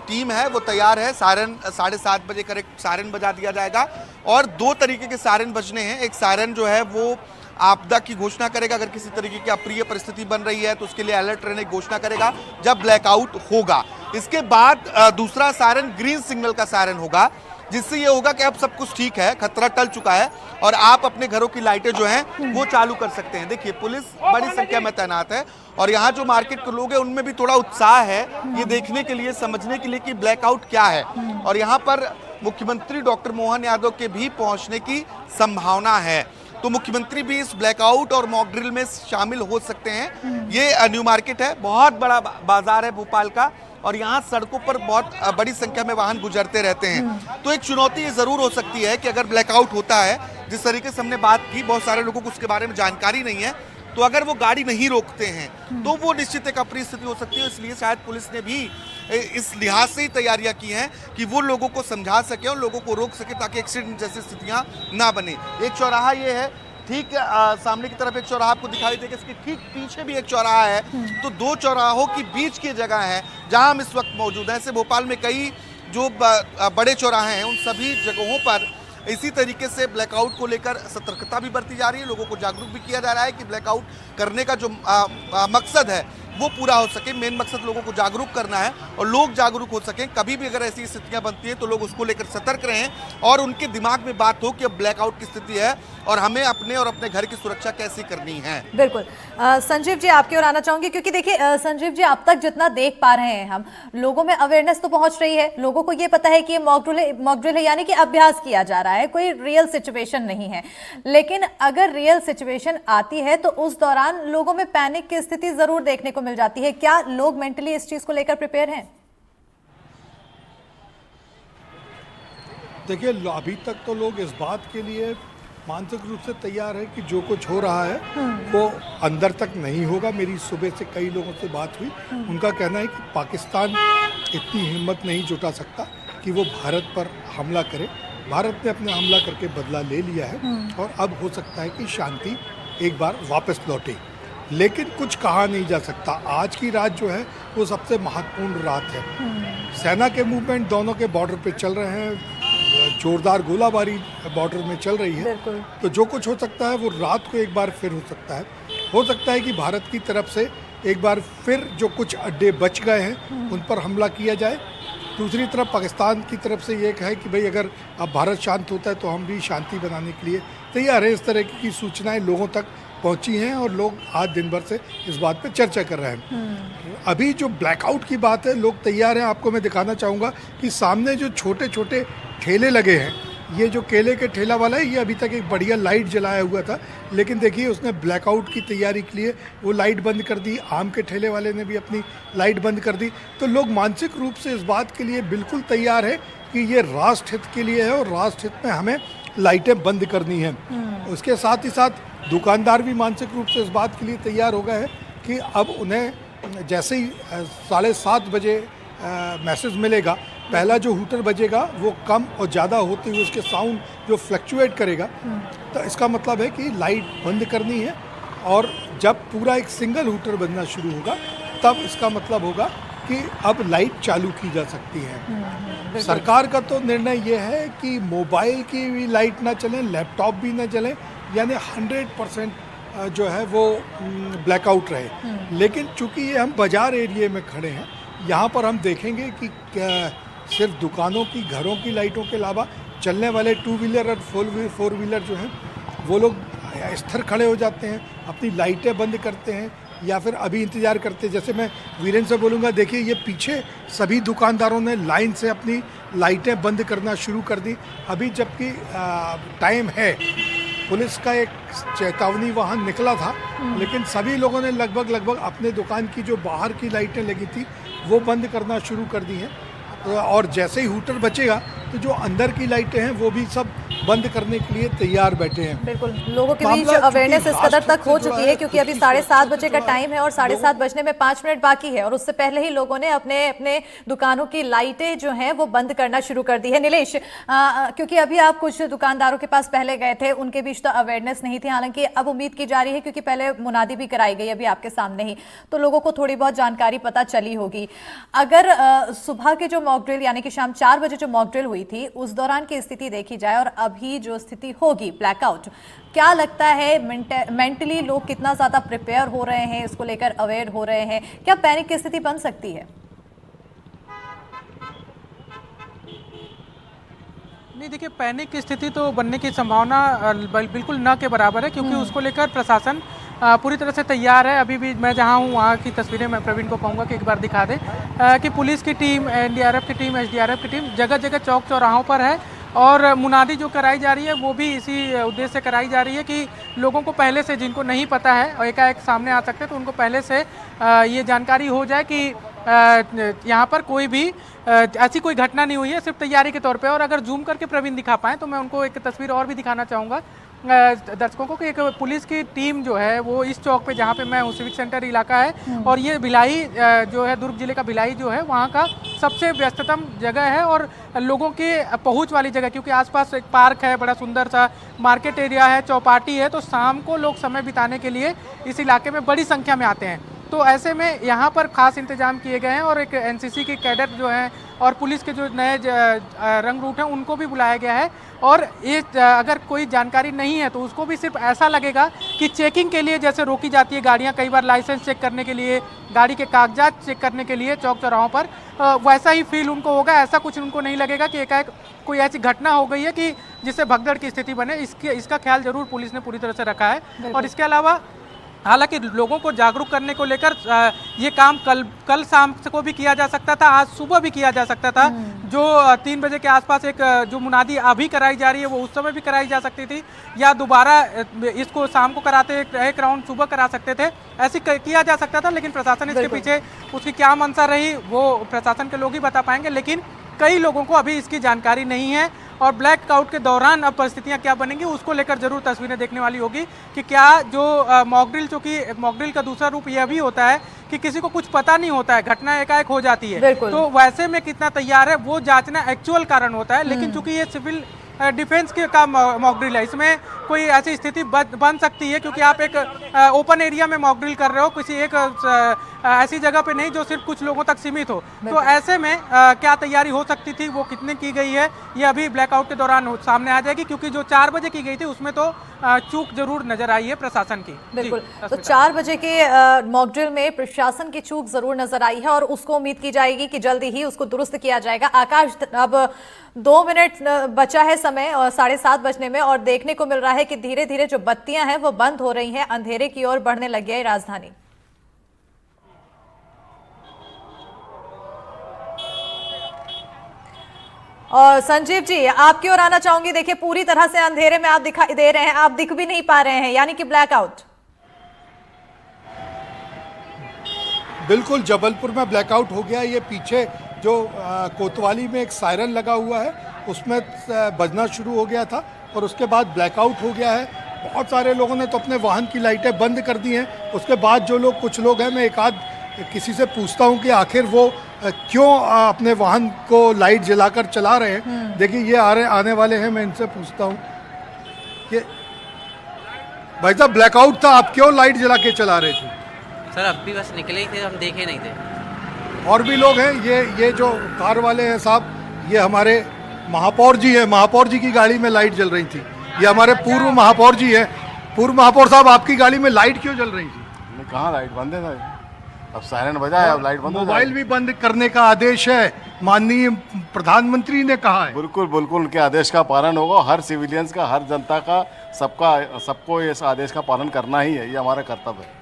टीम है वो तैयार है। सायरन 7:30 बजे करेक्ट सायरन बजा दिया जाएगा और 2 तरीके के सायरन बजने हैं। एक सायरन जो है वो आपदा की घोषणा करेगा, अगर किसी तरीके की अप्रिय परिस्थिति बन रही है तो उसके लिए अलर्ट रहने की घोषणा करेगा जब ब्लैकआउट होगा। इसके बाद दूसरा सायरन ग्रीन सिग्नल का सायरन होगा, जिससे ये होगा कि अब सब कुछ ठीक है, खतरा टल चुका है और आप अपने घरों की लाइटें जो हैं वो चालू कर सकते हैं। देखिए पुलिस बड़ी संख्या में तैनात है और यहाँ जो मार्केट के लोग हैं उनमें भी थोड़ा उत्साह है ये देखने के लिए, समझने के लिए कि ब्लैकआउट क्या है। और यहाँ पर मुख्यमंत्री डॉक्टर मोहन यादव के भी पहुँचने की संभावना है, तो मुख्यमंत्री भी इस ब्लैकआउट और मॉक ड्रिल में शामिल हो सकते हैं। ये न्यू मार्केट है, बहुत बड़ा बाजार है भोपाल का और यहाँ सड़कों पर बहुत बड़ी संख्या में वाहन गुजरते रहते हैं। तो एक चुनौती ये जरूर हो सकती है कि अगर ब्लैकआउट होता है, जिस तरीके से हमने बात की, बहुत सारे लोगों को उसके बारे में जानकारी नहीं है, तो अगर वो गाड़ी नहीं रोकते हैं तो वो निश्चित एक अप्रिय स्थिति हो सकती है। इसलिए शायद पुलिस ने भी इस लिहाज से ही तैयारियां की हैं कि वो लोगों को समझा सके और लोगों को रोक सके ताकि एक्सीडेंट जैसी स्थितियां ना बने। एक चौराहा ये है, ठीक सामने की तरफ एक चौराहा आपको दिखाई देगा, इसके ठीक पीछे भी एक चौराहा है। तो 2 चौराहों की बीच की जगह है जहां हम इस वक्त मौजूद हैं। ऐसे भोपाल में कई जो बड़े चौराहे हैं उन सभी जगहों पर इसी तरीके से ब्लैकआउट को लेकर सतर्कता भी बरती जा रही है, लोगों को जागरूक भी किया जा रहा है कि ब्लैकआउट करने का जो मकसद है वो पूरा हो सके। मेन मकसद लोगों को जागरूक करना है और लोग जागरूक हो सकें। कभी भी अगर ऐसी स्थितियां बनती हैं तो लोग उसको लेकर सतर्क रहें और उनके दिमाग में बात हो कि अब ब्लैकआउट की स्थिति है और हमें अपने और अपने घर की सुरक्षा कैसे करनी है। बिल्कुल। संजीव जी, आपकी ओर आना चाहूंगी क्योंकि देखिए संजीव जी, अब तक जितना देख पा रहे हैं हम, लोगों में अवेयरनेस तो पहुंच रही है, लोगों को ये पता है कि ये मॉक ड्रिल है, यानी कि अभ्यास किया जा रहा है, कोई रियल सिचुएशन नहीं है। लेकिन अगर रियल सिचुएशन आती है तो उस दौरान लोगों में पैनिक की स्थिति जरूर देखने को मिल जाती है। क्या लोग मेंटली इस चीज को लेकर प्रिपेयर हैं? देखिए, अभी तक तो लोग इस बात के लिए मानसिक रूप से तैयार है कि जो कुछ हो रहा है वो अंदर तक नहीं होगा। मेरी सुबह से कई लोगों से बात हुई, उनका कहना है कि पाकिस्तान इतनी हिम्मत नहीं जुटा सकता कि वो भारत पर हमला करे। भारत ने अपने हमला करके बदला ले लिया है और अब हो सकता है कि शांति एक बार वापस लौटे, लेकिन कुछ कहा नहीं जा सकता। आज की रात जो है वो सबसे महत्वपूर्ण रात है। सेना के मूवमेंट दोनों के बॉर्डर पे चल रहे हैं, जोरदार गोलाबारी बॉर्डर में चल रही है, तो जो कुछ हो सकता है वो रात को एक बार फिर हो सकता है। हो सकता है कि भारत की तरफ से एक बार फिर जो कुछ अड्डे बच गए हैं उन पर हमला किया जाए। दूसरी तरफ पाकिस्तान की तरफ से ये है कि भाई अगर अब भारत शांत होता है तो हम भी शांति बनाने के लिए तैयार हैं। इस तरह की सूचनाएं लोगों तक पहुंची हैं और लोग आज दिन भर से इस बात पे चर्चा कर रहे हैं। अभी जो ब्लैकआउट की बात है, लोग तैयार हैं। आपको मैं दिखाना चाहूँगा कि सामने जो छोटे छोटे ठेले लगे हैं, ये जो केले के ठेला वाला है, ये अभी तक एक बढ़िया लाइट जलाया हुआ था, लेकिन देखिए उसने ब्लैकआउट की तैयारी के लिए वो लाइट बंद कर दी। आम के ठेले वाले ने भी अपनी लाइट बंद कर दी। तो लोग मानसिक रूप से इस बात के लिए बिल्कुल तैयार है कि ये राष्ट्र हित के लिए है और राष्ट्र हित में हमें लाइटें बंद करनी हैं। उसके साथ ही साथ दुकानदार भी मानसिक रूप से इस बात के लिए तैयार हो गए हैं कि अब उन्हें जैसे ही 7:30 बजे मैसेज मिलेगा, पहला जो हूटर बजेगा वो कम और ज़्यादा होते हुए उसके साउंड जो फ्लक्चुएट करेगा, तो इसका मतलब है कि लाइट बंद करनी है। और जब पूरा एक सिंगल हूटर बजना शुरू होगा तब इसका मतलब होगा कि अब लाइट चालू की जा सकती है। सरकार का तो निर्णय ये है कि मोबाइल की भी लाइट ना चलें, लैपटॉप भी ना चलें, यानी 100% जो है वो ब्लैकआउट रहे। लेकिन चूंकि ये हम बाज़ार एरिया में खड़े हैं, यहाँ पर हम देखेंगे कि सिर्फ दुकानों की, घरों की लाइटों के अलावा चलने वाले 2 व्हीलर और 4 व्हीलर जो हैं वो लोग स्थिर खड़े हो जाते हैं, अपनी लाइटें बंद करते हैं या फिर अभी इंतज़ार करते हैं। जैसे मैं वीरेंद्र से बोलूँगा, देखिए ये पीछे सभी दुकानदारों ने लाइन से अपनी लाइटें बंद करना शुरू कर दी। अभी जबकि टाइम है, पुलिस का एक चेतावनी वाहन निकला था, लेकिन सभी लोगों ने लगभग अपने दुकान की जो बाहर की लाइटें लगी थी वो बंद करना शुरू कर दी हैं। और जैसे ही हूटर बचेगा तो जो अंदर की लाइटें हैं वो भी सब बंद करने के लिए तैयार बैठे हैं। बिल्कुल, लोगों के बीच अवेयरनेस इस कदर तक हो चुकी है क्योंकि अभी 7:30 बजे का टाइम है और 7:30 बजने में 5 मिनट बाकी है और उससे पहले ही लोगों ने अपने अपने दुकानों की लाइटें जो हैं वो बंद करना शुरू कर दी है। नीलेश, क्योंकि अभी आप कुछ दुकानदारों के पास पहले गए थे, उनके बीच तो अवेयरनेस नहीं थी, हालांकि अब उम्मीद की जा रही है क्योंकि पहले मुनादी भी कराई गई अभी आपके सामने ही, तो लोगों को थोड़ी बहुत जानकारी पता चली होगी। अगर सुबह के जो मॉक ड्रिल यानी कि शाम 4 बजे जो मॉक ड्रिल हुई थी उस दौरान की स्थिति देखी जाए और अभी जो स्थिति होगी ब्लैकआउट, क्या लगता है मेंटली लोग कितना ज्यादा प्रिपेयर हो रहे हैं, इसको लेकर अवेयर हो रहे हैं? क्या पैनिक की स्थिति बन सकती है? नहीं, देखिए पैनिक की स्थिति तो बनने की संभावना बिल्कुल न के बराबर है क्योंकि उसको लेकर प्रशासन पूरी तरह से तैयार है। अभी भी मैं जहां हूं वहां की तस्वीरें मैं प्रवीण को कहूंगा कि एक बार दिखा दें कि पुलिस की टीम, एनडीआरएफ की टीम, एसडीआरएफ की टीम जगह जगह चौक चौराहों पर है और मुनादी जो कराई जा रही है वो भी इसी उद्देश्य से कराई जा रही है कि लोगों को पहले से, जिनको नहीं पता है और एकाएक सामने आ सकते हैं, तो उनको पहले से ये जानकारी हो जाए कि यहाँ पर कोई भी ऐसी कोई घटना नहीं हुई है, सिर्फ तैयारी के तौर पे। और अगर जूम करके प्रवीण दिखा पाएँ तो मैं उनको एक तस्वीर और भी दिखाना चाहूँगा दर्शकों को कि एक पुलिस की टीम जो है वो इस चौक पे, जहाँ पे मैं हूँ, सिविक सेंटर इलाका है और ये भिलाई जो है, दुर्ग जिले का भिलाई जो है वहाँ का सबसे व्यस्ततम जगह है और लोगों की पहुँच वाली जगह, क्योंकि आसपास एक पार्क है, बड़ा सुंदर सा मार्केट एरिया है, चौपाटी है, तो शाम को लोग समय बिताने के लिए इस इलाके में बड़ी संख्या में आते हैं। तो ऐसे में यहाँ पर खास इंतजाम किए गए हैं और एक एनसीसी की कैडेट जो हैं और पुलिस के जो नए रंग रूट हैं उनको भी बुलाया गया है। और ये अगर कोई जानकारी नहीं है तो उसको भी सिर्फ ऐसा लगेगा कि चेकिंग के लिए जैसे रोकी जाती है गाड़ियाँ, कई बार लाइसेंस चेक करने के लिए, गाड़ी के कागजात चेक करने के लिए चौक चौराहों पर, वैसा ही फील उनको होगा। ऐसा कुछ उनको नहीं लगेगा कि एकाएक कोई ऐसी घटना हो गई है कि जिससे भगदड़ की स्थिति बने। इसका ख्याल जरूर पुलिस ने पूरी तरह से रखा है। और इसके अलावा हालांकि लोगों को जागरूक करने को लेकर ये काम कल शाम को भी किया जा सकता था, आज सुबह भी किया जा सकता था। जो 3 बजे के आसपास एक जो मुनादी अभी कराई जा रही है वो उस समय भी कराई जा सकती थी, या दोबारा इसको शाम को कराते एक राउंड सुबह करा सकते थे, ऐसे किया जा सकता था। लेकिन प्रशासन इसके पीछे उसकी क्या मंशा रही वो प्रशासन के लोग ही बता पाएंगे। लेकिन कई लोगों को अभी इसकी जानकारी नहीं है और ब्लैक आउट के दौरान अब परिस्थितियां क्या बनेंगी उसको लेकर जरूर तस्वीरें देखने वाली होगी कि क्या जो मॉक ड्रिल, चूंकि मॉक ड्रिल का दूसरा रूप यह भी होता है कि किसी को कुछ पता नहीं होता है, घटना एकाएक हो जाती है, तो वैसे में कितना तैयार है वो जांचना एक्चुअल कारण होता है। लेकिन चूंकि ये सिविल डिफेंस के का मॉक ड्रिल है, इसमें कोई ऐसी स्थिति बन सकती है क्योंकि आप एक ओपन एरिया में मॉक ड्रिल कर रहे हो, किसी एक ऐसी जगह पे नहीं जो सिर्फ कुछ लोगों तक सीमित हो। तो ऐसे में क्या तैयारी हो सकती थी, वो कितने की गई है, ये अभी ब्लैकआउट के दौरान सामने आ जाएगी, क्योंकि जो 4 बजे की गई थी उसमें तो चूक जरूर नजर आई है प्रशासन की। बिल्कुल, तो 4 बजे के मॉक ड्रिल में प्रशासन की चूक जरूर नजर आई है और उसको उम्मीद की जाएगी कि जल्दी ही उसको दुरुस्त किया जाएगा। आकाश, अब 2 मिनट बचा है समय और 7:30 बजने में, और देखने को मिल रहा है कि धीरे धीरे जो बत्तियां हैं वो बंद हो रही हैं, अंधेरे की ओर बढ़ने लगी है राजधानी। और संजीव जी, आपकी ओर आना चाहूंगी। देखिए, पूरी तरह से अंधेरे में आप दिखाई दे रहे हैं, आप दिख भी नहीं पा रहे हैं, यानी कि ब्लैकआउट। बिल्कुल, जबलपुर में ब्लैकआउट हो गया। ये पीछे जो कोतवाली में एक सायरन लगा हुआ है उसमें बजना शुरू हो गया था और उसके बाद ब्लैकआउट हो गया है। बहुत सारे लोगों ने तो अपने वाहन की लाइटें बंद कर दी हैं। उसके बाद जो लोग, कुछ लोग हैं, मैं एक आध किसी से पूछता हूं कि आखिर वो क्यों अपने वाहन को लाइट जलाकर चला रहे हैं। देखिए, ये आने वाले हैं, मैं इनसे पूछता हूं कि भाई साहब, ब्लैकआउट था, आप क्यों लाइट जला के चला रहे थे? सर अब भी बस निकले ही थे, हम देखे नहीं थे। और भी लोग हैं, ये जो कार वाले हैं साहब, ये हमारे महापौर जी हैं, महापौर जी की गाड़ी में लाइट जल रही थी। ये हमारे पूर्व महापौर जी हैं। पूर्व महापौर साहब, आपकी गाड़ी में लाइट क्यों जल रही थी? कहाँ लाइट बंद है भाई, अब सायरन बजा है, अब लाइट बंद हो मोबाइल भी बंद करने का आदेश है, माननीय प्रधानमंत्री ने कहा है। बिल्कुल बिल्कुल, उनके आदेश का पालन होगा। हर सिविलियंस का, हर जनता का, सबको इस आदेश का पालन करना ही है, ये हमारा कर्तव्य है।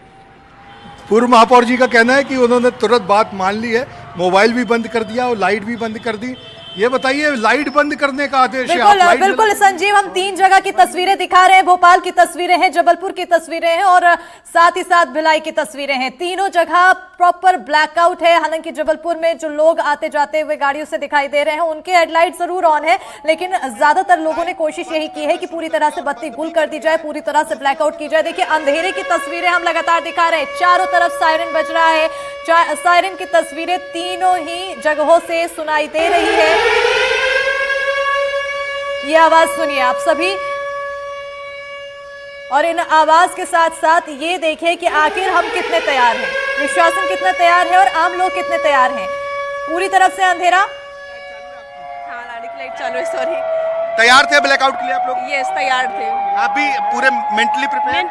पूर्व महापौर जी का कहना है कि उन्होंने तुरंत बात मान ली है, मोबाइल भी बंद कर दिया और लाइट भी बंद कर दी। ये बताइए, लाइट बंद करने का आदेश है? बिल्कुल संजीव, हम 3 जगह की तस्वीरें दिखा रहे हैं। भोपाल की तस्वीरें हैं, जबलपुर की तस्वीरें हैं और साथ ही साथ भिलाई की तस्वीरें हैं। तीनों जगह प्रॉपर ब्लैकआउट है। हालांकि जबलपुर में जो लोग आते जाते हुए गाड़ियों से दिखाई दे रहे हैं, उनके हेडलाइट जरूर ऑन है, लेकिन ज्यादातर लोगों ने कोशिश यही की है कि पूरी तरह से बत्ती गुल कर दी जाए, पूरी तरह से ब्लैकआउट की जाए। देखिए, अंधेरे की तस्वीरें हम लगातार दिखा रहे हैं, चारों तरफ सायरन बज रहा है। सायरन की तस्वीरें तीनों ही जगहों से सुनाई दे रही है। ये आवाज सुनिए आप सभी, और इन आवाज के साथ साथ ये देखिए कि आखिर हम कितने तैयार हैं, प्रशासन कितना तैयार है और आम लोग कितने तैयार हैं। पूरी तरफ से अंधेरा। हाँ, लाइट चालू है, सॉरी। तैयार थे ब्लैकआउट के लिए आप लोग? यस, तैयार थे। आप भी पूरे मेंटली प्रिपेयर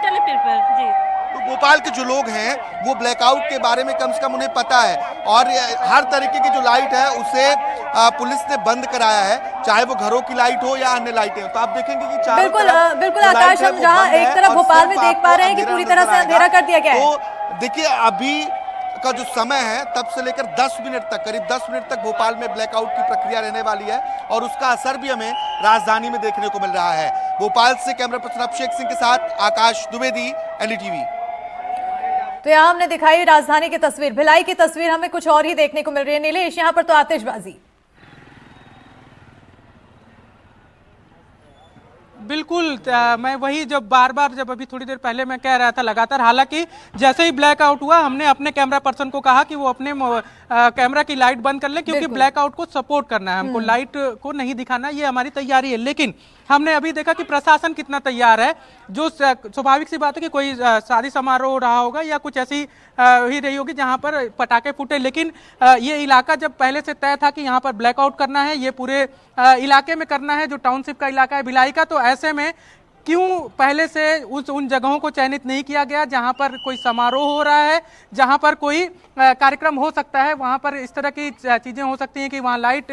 जी। तो भोपाल के जो लोग हैं वो ब्लैकआउट के बारे में कम से कम उन्हें पता है, और हर तरीके की जो लाइट है उसे पुलिस ने बंद कराया है, चाहे वो घरों की लाइट हो या अन्य लाइटें हो। तो आप देखेंगे कि चारों बिल्कुल आकाश, हम जहां एक तरफ भोपाल में देख पा रहे हैं कि पूरी तरह से अंधेरा कर दिया गया है। तो देखिए, अभी का जो समय है तब से लेकर 10 मिनट तक, करीब 10 मिनट तक भोपाल में ब्लैकआउट की प्रक्रिया रहने वाली है, और उसका असर भी हमें राजधानी में देखने को मिल रहा है। भोपाल से कैमरा पर्सन अभिषेक सिंह के साथ आकाश द्विवेदी, एनडीटीवी। तो यहाँ हमने दिखाई राजधानी की तस्वीर। भिलाई की तस्वीर हमें कुछ और ही देखने को मिल रही है। नीलेश, यहाँ पर तो आतिशबाजी। बिल्कुल, मैं वही जब अभी थोड़ी देर पहले मैं कह रहा था लगातार, हालांकि जैसे ही ब्लैकआउट हुआ हमने अपने कैमरा पर्सन को कहा कि वो अपने कैमरा की लाइट बंद कर ले, क्योंकि ब्लैकआउट को सपोर्ट करना है, हमको लाइट को नहीं दिखाना, ये हमारी तैयारी है। लेकिन हमने अभी देखा कि प्रशासन कितना तैयार है। जो स्वाभाविक सी बात है कि कोई शादी समारोह हो रहा होगा या कुछ ऐसी ही रही होगी जहां पर पटाखे फूटे, लेकिन ये इलाका जब पहले से तय था कि यहाँ पर ब्लैकआउट करना है, ये पूरे इलाके में करना है, जो टाउनशिप का इलाका है भिलाई का, तो ऐसे में क्यों पहले से उन जगहों को चयनित नहीं किया गया जहां पर कोई समारोह हो रहा है, जहां पर कोई कार्यक्रम हो सकता है, वहां पर इस तरह की चीजें हो सकती हैं कि वहां लाइट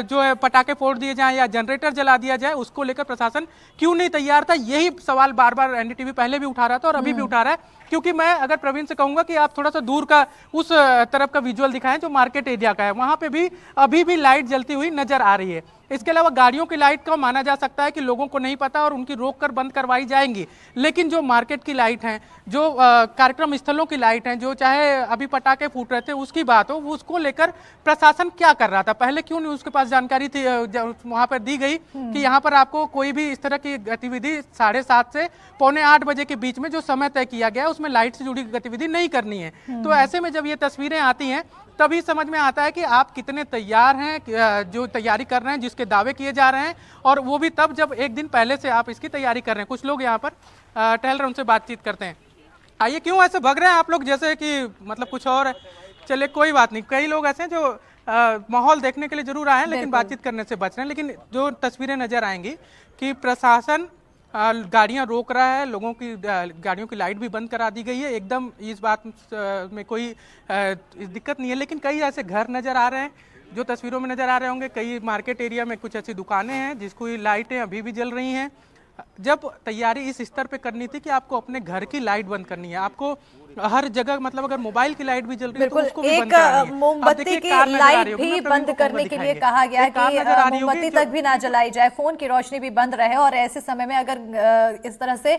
जो है पटाखे फोड़ दिए जाएं या जनरेटर जला दिया जाए, उसको लेकर प्रशासन क्यों नहीं तैयार था? यही सवाल बार बार एनडीटीवी पहले भी उठा रहा था और अभी भी उठा रहा है। क्योंकि मैं अगर प्रवीण से कहूंगा कि आप थोड़ा सा दूर का उस तरफ का विजुअल दिखाएं जो मार्केट एरिया का है, वहां पे भी अभी भी लाइट जलती हुई नजर आ रही है। इसके अलावा गाड़ियों की लाइट का माना जा सकता है कि लोगों को नहीं पता और उनकी रोक कर बंद करवाई जाएंगी, लेकिन जो मार्केट की लाइट हैं, जो कार्यक्रम स्थलों की लाइट हैं, जो चाहे अभी पटाखे फूट रहे थे उसकी बात हो, वो उसको लेकर प्रशासन क्या कर रहा था, पहले क्यों नहीं उसके पास जानकारी थी वहां पर दी गई कि यहाँ पर आपको कोई भी इस तरह की गतिविधि 7:30 से 7:45 बजे के बीच में जो समय तय किया गया है उसमें लाइट से जुड़ी गतिविधि नहीं करनी है। तो ऐसे में जब ये तस्वीरें आती हैं तभी समझ में आता है कि आप कितने तैयार हैं, जो तैयारी कर रहे हैं, जिसके दावे किए जा रहे हैं, और वो भी तब जब एक दिन पहले से आप इसकी तैयारी कर रहे हैं। कुछ लोग यहाँ पर टहल रहे, उनसे बातचीत करते हैं। आइए, क्यों ऐसे भग रहे हैं आप लोग जैसे कि मतलब कुछ और है? चलिए कोई बात नहीं, कई लोग ऐसे हैं जो माहौल देखने के लिए जरूर आए हैं लेकिन बातचीत करने से बच रहे हैं। लेकिन जो तस्वीरें नजर आएंगी कि प्रशासन गाड़ियां रोक रहा है, लोगों की गाड़ियों की लाइट भी बंद करा दी गई है, एकदम इस बात में कोई दिक्कत नहीं है। लेकिन कई ऐसे घर नज़र आ रहे हैं जो तस्वीरों में नज़र आ रहे होंगे, कई मार्केट एरिया में कुछ ऐसी दुकानें हैं जिसको लाइटें अभी भी जल रही हैं। जब तैयारी इस स्तर पे करनी थी कि आपको अपने घर की लाइट बंद करनी है, आपको हर जगह, मतलब अगर मोबाइल की लाइट भी जल रही है तो उसको भी बंद करनी है। मोमबत्ती की लाइट भी बंद करने के लिए कहा गया है कि मोमबत्ती तक भी ना जलाई जाए, फोन की रोशनी भी बंद रहे। और ऐसे समय में अगर इस तरह से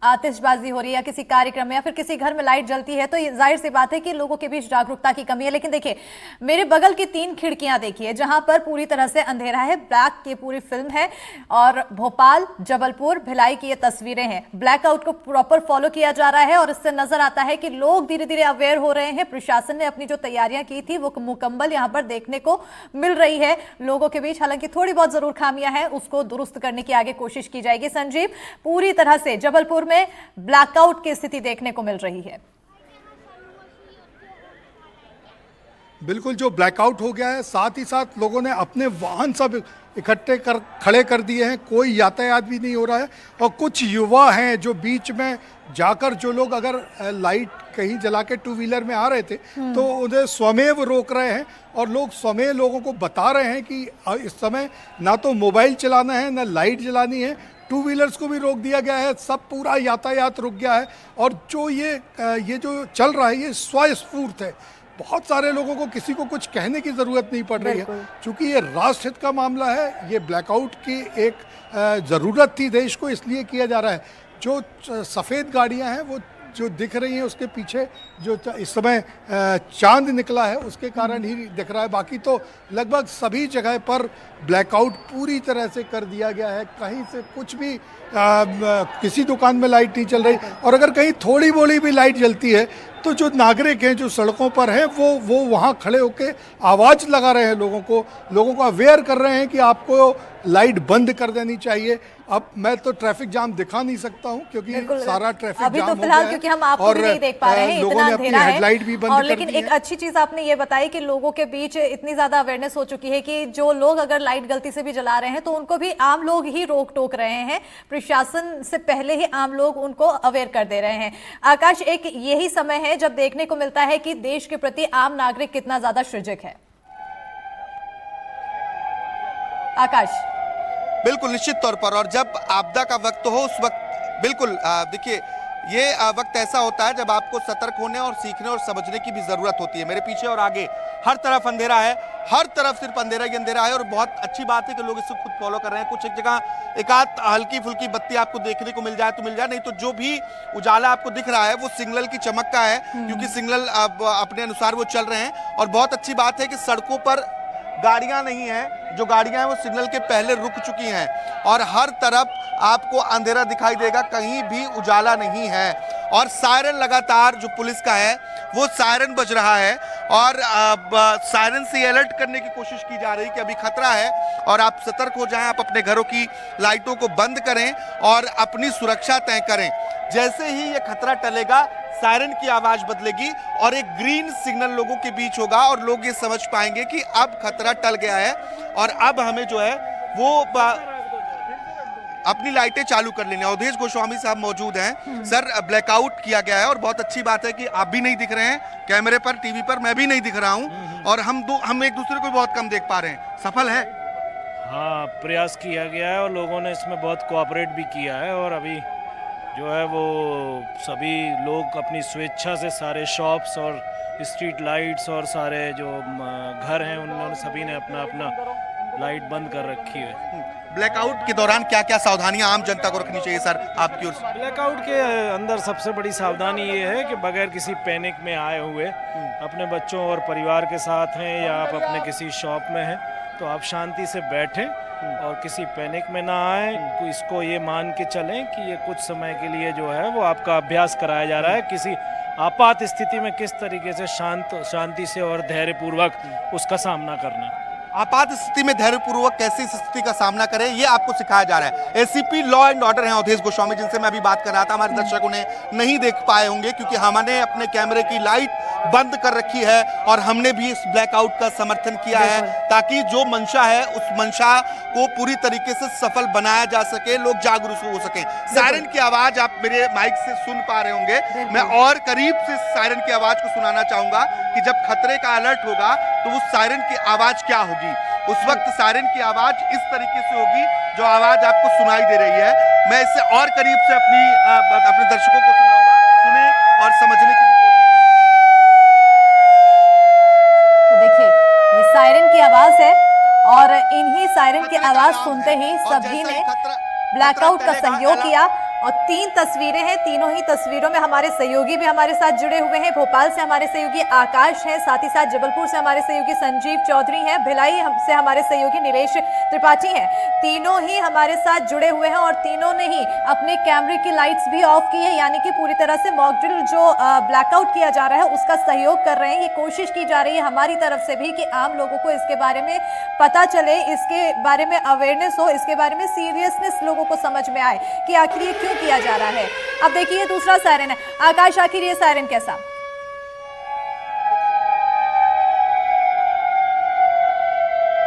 आतिशबाजी हो रही है या किसी कार्यक्रम में या फिर किसी घर में लाइट जलती है तो जाहिर सी बात है कि लोगों के बीच जागरूकता की कमी है। लेकिन देखिए, मेरे बगल की 3 खिड़कियां देखिए जहां पर पूरी तरह से अंधेरा है, ब्लैक की पूरी फिल्म है, और भोपाल, जबलपुर, भिलाई की ये तस्वीरें हैं। ब्लैकआउट को प्रॉपर फॉलो किया जा रहा है और इससे नजर आता है कि लोग धीरे धीरे अवेयर हो रहे हैं। प्रशासन ने अपनी जो तैयारियां की थी वो मुकम्मल यहां पर देखने को मिल रही है लोगों के बीच। हालांकि थोड़ी बहुत जरूर खामियां हैं, उसको दुरुस्त करने की आगे कोशिश की जाएगी। संजीव, पूरी तरह से जबलपुर में ब्लैकआउट की स्थिति देखने को मिल रही है। बिल्कुल, जो ब्लैकआउट हो गया है, साथ ही साथ लोगों ने अपने वाहन सब इकट्ठे कर खड़े कर दिए हैं, कोई यातायात भी नहीं हो रहा है। और कुछ युवा हैं जो बीच में जाकर, जो लोग अगर लाइट कहीं जला के 2 व्हीलर में आ रहे थे तो उन्हें स्वमेव रोक रहे हैं और लोग स्वमेव लोगों को बता रहे हैं कि इस समय ना तो मोबाइल चलाना है ना लाइट जलानी है। 2 व्हीलर्स को भी रोक दिया गया है, सब पूरा यातायात रुक गया है। और जो ये जो चल रहा है ये स्वस्फूर्त है, बहुत सारे लोगों को किसी को कुछ कहने की ज़रूरत नहीं पड़ रही है, क्योंकि ये राष्ट्रहित का मामला है। ये ब्लैकआउट की एक ज़रूरत थी देश को, इसलिए किया जा रहा है। जो सफ़ेद गाड़ियां हैं वो जो दिख रही हैं उसके पीछे जो इस समय चांद निकला है उसके कारण ही दिख रहा है। बाकी तो लगभग सभी जगह पर ब्लैकआउट पूरी तरह से कर दिया गया है। कहीं से कुछ भी किसी दुकान में लाइट नहीं चल रही, और अगर कहीं थोड़ी बोली भी लाइट जलती है तो जो नागरिक हैं जो सड़कों पर हैं वो वहाँ खड़े होकर आवाज़ लगा रहे हैं, लोगों को अवेयर कर रहे हैं कि आपको लाइट बंद कर देनी चाहिए। अब मैं तो ट्रैफिक जाम दिखा नहीं सकता हूं क्योंकि सारा ट्रैफिक अभी जाम तो फिलहाल क्योंकि हम आपको भी नहीं देख पा रहे हैं, इतना अंधेरा है। हेडलाइट भी बंद और कर लेकिन दी एक अच्छी चीज आपने ये बताई कि लोगों के बीच इतनी ज्यादा अवेयरनेस हो चुकी है कि जो लोग अगर लाइट गलती से भी जला रहे हैं तो उनको भी आम लोग ही रोक टोक रहे हैं। प्रशासन से पहले ही आम लोग उनको अवेयर कर दे रहे हैं। आकाश, एक यही समय है जब देखने को मिलता है कि देश के प्रति आम नागरिक कितना ज्यादा सजग है। आकाश, बिल्कुल निश्चित तौर पर, और जब आपदा का वक्त हो उस वक्त बिल्कुल देखिए ये वक्त ऐसा होता है जब आपको सतर्क होने और सीखने और समझने की भी ज़रूरत होती है। मेरे पीछे और आगे हर तरफ अंधेरा है, हर तरफ सिर्फ अंधेरा ही अंधेरा है, और बहुत अच्छी बात है कि लोग इसे खुद फॉलो कर रहे हैं। कुछ एक जगह एक आध हल्की फुल्की बत्ती आपको देखने को मिल जाए तो मिल जाए, नहीं तो जो भी उजाला आपको दिख रहा है वो सिग्नल की चमक का है, क्योंकि सिग्नल अपने अनुसार वो चल रहे हैं। और बहुत अच्छी बात है कि सड़कों पर गाड़ियां नहीं हैं, जो गाड़ियां हैं वो सिग्नल के पहले रुक चुकी हैं, और हर तरफ आपको अंधेरा दिखाई देगा, कहीं भी उजाला नहीं है। और सायरन लगातार जो पुलिस का है वो सायरन बज रहा है, और सायरन से अलर्ट करने की कोशिश की जा रही है कि अभी खतरा है और आप सतर्क हो जाएं, आप अपने घरों की लाइटों को बंद करें और अपनी सुरक्षा तय करें। जैसे ही ये खतरा टलेगा सायरन की आवाज बदलेगी और एक ग्रीन सिग्नल लोगों के बीच होगा, और लोग ये समझ पाएंगे कि अब खतरा टल गया है और अब हमें जो है वो अपनी लाइटें चालू कर लेनी है। अवधेश गोस्वामी साहब मौजूद हैं। सर, ब्लैकआउट किया गया है और बहुत अच्छी बात है कि आप भी नहीं दिख रहे हैं कैमरे पर, टीवी पर मैं भी नहीं दिख रहा हूं, और हम एक दूसरे को बहुत कम देख पा रहे हैं। सफल है? हाँ, प्रयास किया गया है और लोगों ने इसमें बहुत कोऑपरेट भी किया है, और अभी जो है वो सभी लोग अपनी स्वेच्छा से सारे शॉप्स और स्ट्रीट लाइट्स और सारे जो घर हैं उन्होंने सभी ने अपना अपना लाइट बंद कर रखी है। ब्लैकआउट के दौरान क्या क्या सावधानियां आम जनता को रखनी चाहिए सर आपकी ओर से? ब्लैकआउट के अंदर सबसे बड़ी सावधानी ये है कि बगैर किसी पैनिक में आए हुए अपने बच्चों और परिवार के साथ हैं या आप अपने किसी शॉप में हैं तो आप शांति से बैठें और किसी पैनिक में ना आए। इसको ये मान के चलें कि ये कुछ समय के लिए जो है वो आपका अभ्यास कराया जा रहा है, किसी आपात स्थिति में किस तरीके से शांति से और धैर्यपूर्वक उसका सामना करना है। आपात स्थिति में धैर्यपूर्वक कैसे इस स्थिति का सामना करें ये आपको सिखाया जा रहा है। एसीपी लॉ एंड ऑर्डर हैं अवधेश गोस्वामी, जिनसे मैं अभी बात कर रहा था। हमारे दर्शक उन्हें नहीं देख पाए होंगे क्योंकि हमने अपने कैमरे की लाइट बंद कर रखी है और हमने भी इस ब्लैकआउट का समर्थन किया है ताकि जो मंशा है उस मंशा को पूरी तरीके से सफल बनाया जा सके, लोग जागरूक हो सकें। सायरन की आवाज आप मेरे माइक से सुन पा रहे होंगे। मैं और करीब से सायरन की आवाज को सुनाना चाहूंगा कि जब खतरे का अलर्ट होगा तो उस सायरन की आवाज क्या होगी। उस वक्त सायरन की आवाज इस तरीके से होगी जो आवाज आपको सुनाई दे रही है। मैं इससे और करीब से अपने दर्शकों को सुनाऊंगा, सुने और समझने की भी कोशिश करें। तो देखिए ये सायरन की आवाज है और इन्हीं सायरन की आवाज सुनते ही सभी ने ब्लैकआउट का सहयोग किया और 3 तस्वीरें हैं। तीनों ही तस्वीरों में हमारे सहयोगी भी हमारे साथ जुड़े हुए हैं। भोपाल से हमारे सहयोगी आकाश हैं, साथ ही साथ जबलपुर से हमारे सहयोगी संजीव चौधरी हैं, भिलाई से हमारे सहयोगी नीलेश त्रिपाठी हैं। तीनों ही हमारे साथ जुड़े हुए हैं और तीनों ने ही अपने कैमरे की लाइट्स भी ऑफ की है, यानी कि पूरी तरह से मॉक ड्रिल जो ब्लैकआउट किया जा रहा है उसका सहयोग कर रहे हैं। ये कोशिश की जा रही है हमारी तरफ से भी कि आम लोगों को इसके बारे में पता चले, इसके बारे में अवेयरनेस हो, इसके बारे में सीरियसनेस लोगों को समझ में आए कि आखिर ये क्यों किया जा रहा है। अब देखिए दूसरा सायरन है। आकाश, आखिर ये सायरन कैसा?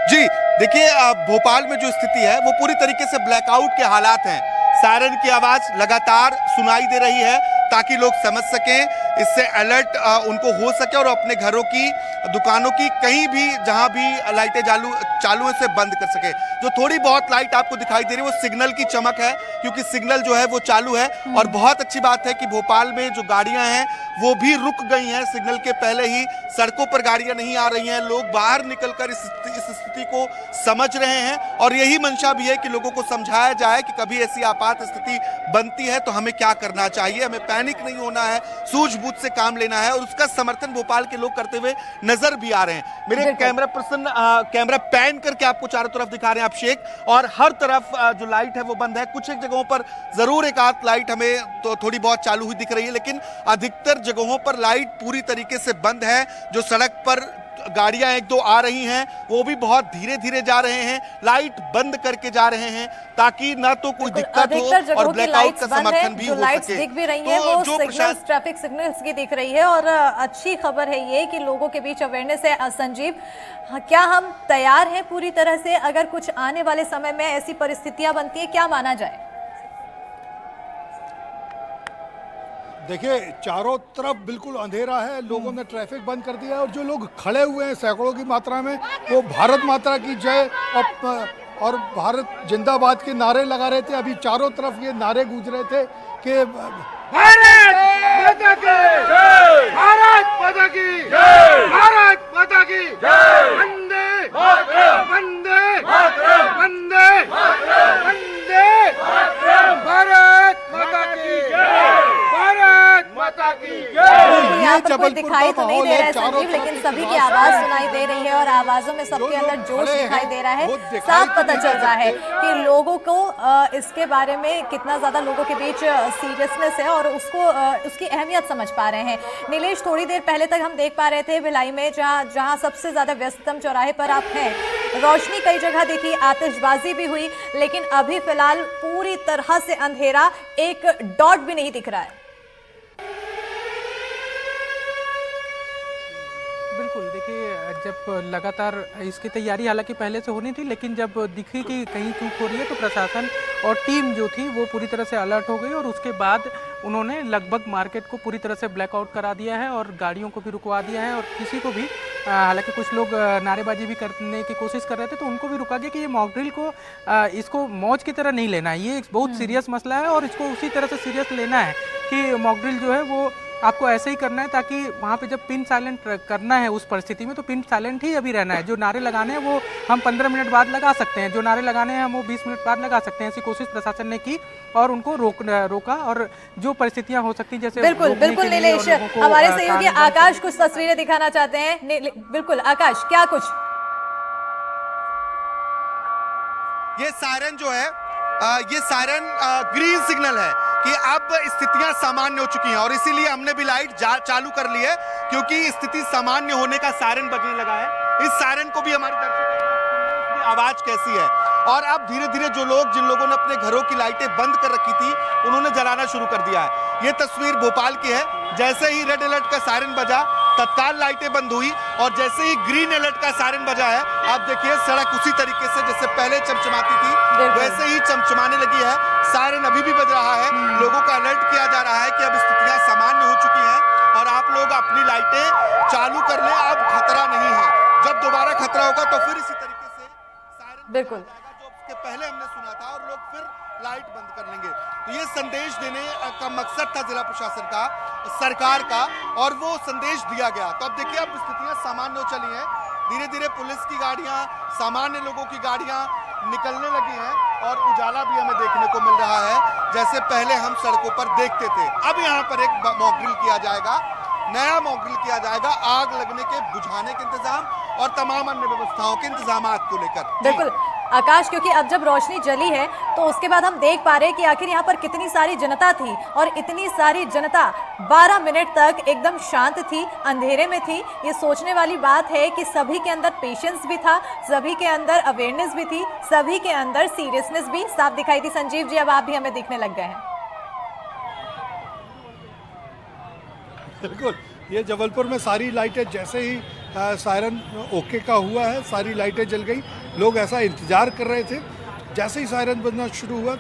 जी देखिए, भोपाल में जो स्थिति है वो पूरी तरीके से ब्लैकआउट के हालात हैं। सायरन की आवाज लगातार सुनाई दे रही है ताकि लोग समझ सकें, इससे अलर्ट उनको हो सके और अपने घरों की, दुकानों की, कहीं भी जहां भी लाइटें चालू है से बंद कर सके। जो थोड़ी बहुत लाइट आपको दिखाई दे रही है वो सिग्नल की चमक है क्योंकि सिग्नल जो है वो चालू है। और बहुत अच्छी बात है कि भोपाल में जो गाड़ियां हैं वो भी रुक गई हैं सिग्नल के पहले ही। सड़कों पर गाड़ियां नहीं आ रही हैं, लोग बाहर निकलकर इस स्थिति को समझ रहे हैं और यही मंशा भी है कि लोगों को समझाया जाए कि कभी ऐसी आपात स्थिति बनती है तो हमें क्या करना चाहिए, हमें पैनिक नहीं होना है, सूझबूझ से काम लेना है। और उसका समर्थन भोपाल के लोग करते हुए नजर भी आ रहे हैं। मेरे कैमरा पर्सन कैमरा पैन करके आपको चारों तरफ दिखा रहे हैं आप शेख, और हर तरफ जो लाइट है वो बंद है। कुछ एक जगहों पर जरूर एक आध लाइट हमें तो थोड़ी बहुत चालू हुई दिख रही है, लेकिन अधिकतर जगहों पर लाइट पूरी तरीके से बंद है। जो सड़क पर गाड़ियां एक दो आ रही हैं वो भी बहुत धीरे धीरे जा रहे हैं, लाइट बंद करके जा रहे हैं ताकि ना तो कोई दिक्कत हो और ब्लैकआउट का समर्थन भी हो सके। लाइट्स दिख भी रही हैं वो सिग्नल्स, ट्रैफिक सिग्नल्स की दिख रही है। और अच्छी खबर है ये कि लोगों के बीच अवेयरनेस है। संजीव, क्या हम तैयार हैं पूरी तरह से अगर कुछ आने वाले समय में ऐसी परिस्थितियां बनती है, क्या माना जाए? देखिए चारों तरफ बिल्कुल अंधेरा है, लोगों ने ट्रैफिक बंद कर दिया है और जो लोग खड़े हुए हैं सैकड़ों की मात्रा में वो भारत माता की जय और भारत जिंदाबाद के नारे लगा रहे थे। अभी चारों तरफ ये नारे गूंज रहे थे कि भारत माता की जय, भारत माता की जय, भारत माता की जय, वंदे मातरम, वंदे मातरम, वंदे मातरम, वंदे मातरम, भारत माता की जय, भारत माता की जय। यहाँ पर कोई दिखाई तो नहीं दे रहा है संजीव, लेकिन सभी की आवाज सुनाई दे रही है और आवाजों में सबके अंदर जोश दिखाई दे रहा है। साफ पता चल रहा है कि लोगों को इसके बारे में कितना ज्यादा लोगों के बीच सीरियसनेस है और उसकी अहमियत समझ पा रहे हैं। नीलेश, थोड़ी देर पहले तक हम देख पा रहे थे भिलाई में जहां सबसे ज्यादा व्यस्ततम चौराहे पर आप हैं, रोशनी कई जगह दिखी, आतिशबाजी भी हुई, लेकिन अभी फिलहाल पूरी तरह से अंधेरा, एक डॉट भी नहीं दिख रहा है। बिल्कुल, देखिए जब लगातार इसकी तैयारी हालांकि पहले से होनी थी, लेकिन जब दिखी कि कहीं चूक हो रही है तो प्रशासन और टीम जो थी वो पूरी तरह से अलर्ट हो गई और उसके बाद उन्होंने लगभग मार्केट को पूरी तरह से ब्लैकआउट करा दिया है और गाड़ियों को भी रुकवा दिया है और किसी को भी, हालांकि कुछ लोग नारेबाजी भी करने की कोशिश कर रहे थे तो उनको भी रुका गया कि ये मॉक ड्रिल को इसको मौज की तरह नहीं लेना है, ये एक बहुत सीरियस मसला है और इसको उसी तरह से सीरियस लेना है कि मॉक ड्रिल जो है वो आपको ऐसे ही करना है, ताकि वहाँ पे जब पिन साइलेंट करना है उस परिस्थिति में, तो पिन साइलेंट ही अभी रहना है। जो नारे लगाने हैं वो हम 15 मिनट बाद लगा सकते हैं, जो नारे लगाने हैं हम वो 20 मिनट बाद लगा सकते हैं। ऐसी कोशिश प्रशासन ने की और उनको रोका, और जो परिस्थितियाँ हो सकती जैसे बिल्कुल बिल्कुल नीलेश, हमारे सहयोगी आकाश कुछ तस्वीरें दिखाना चाहते हैं। बिल्कुल आकाश, क्या कुछ? ये सायरन जो है, ये सायरन ग्रीन सिग्नल है कि अब स्थितियां सामान्य हो चुकी हैं, और इसीलिए हमने भी लाइट चालू कर ली है, क्योंकि स्थिति सामान्य होने का सायरन बजने लगा है। इस सायरन को भी हमारे दर्शकों की आवाज कैसी है, और अब धीरे धीरे जो लोग, जिन लोगों ने अपने घरों की लाइटें बंद कर रखी थी, उन्होंने जलाना शुरू कर दिया है। ये तस्वीर भोपाल की है। जैसे ही रेड अलर्ट का सायरन बजा, तत्काल लाइटें बंद हुई, और जैसे ही ग्रीन अलर्ट का सायरन बजा है, आप देखिए सड़क उसी तरीके से जैसे पहले चमचमाती थी वैसे ही चमचमाने लगी है। सायरन अभी भी बज रहा है, लोगों को अलर्ट किया जा रहा है कि अब स्थितियां सामान्य हो चुकी हैं और आप लोग अपनी लाइटें चालू कर लें, अब खतरा नहीं है। जब दोबारा खतरा होगा तो फिर इसी तरीके से सायरन बिल्कुल जो उसके पहले हमने सुना था, और लोग फिर लाइट बंद कर लेंगे। तो ये संदेश देने का मकसद था जिला प्रशासन का, सरकार का, और वो संदेश दिया गया। तो अब देखिए, अब स्थितियां सामान्य हो चली हैं, धीरे धीरे पुलिस की गाड़ियां, सामान्य लोगों की गाड़ियां निकलने लगी हैं, और उजाला भी हमें देखने को मिल रहा है जैसे पहले हम सड़कों पर देखते थे। अब यहाँ पर एक मॉक ड्रिल किया जाएगा, नया मॉक ड्रिल किया जाएगा, आग लगने के बुझाने के इंतजाम और तमाम अन्य व्यवस्थाओं के इंतजाम को लेकर। बिल्कुल आकाश, क्योंकि अब जब रोशनी जली है तो उसके बाद हम देख पा रहे हैं कि आखिर यहाँ पर कितनी सारी जनता थी, और इतनी सारी जनता 12 मिनट तक एकदम शांत थी, अंधेरे में थी। ये सोचने वाली बात है कि सभी के अंदर पेशेंस भी था, सभी के अंदर अवेयरनेस भी थी, सभी के अंदर सीरियसनेस भी साफ दिखाई थी। संजीव जी, अब आप भी हमें दिखने लग गए हैं। बिल्कुल, ये जबलपुर में सारी लाइटें जैसे ही सायरन ओके का हुआ है, सारी लाइटें जल गई। लोग ऐसा इंतज़ार कर रहे थे, जैसे ही सायरन बजना शुरू हुआ,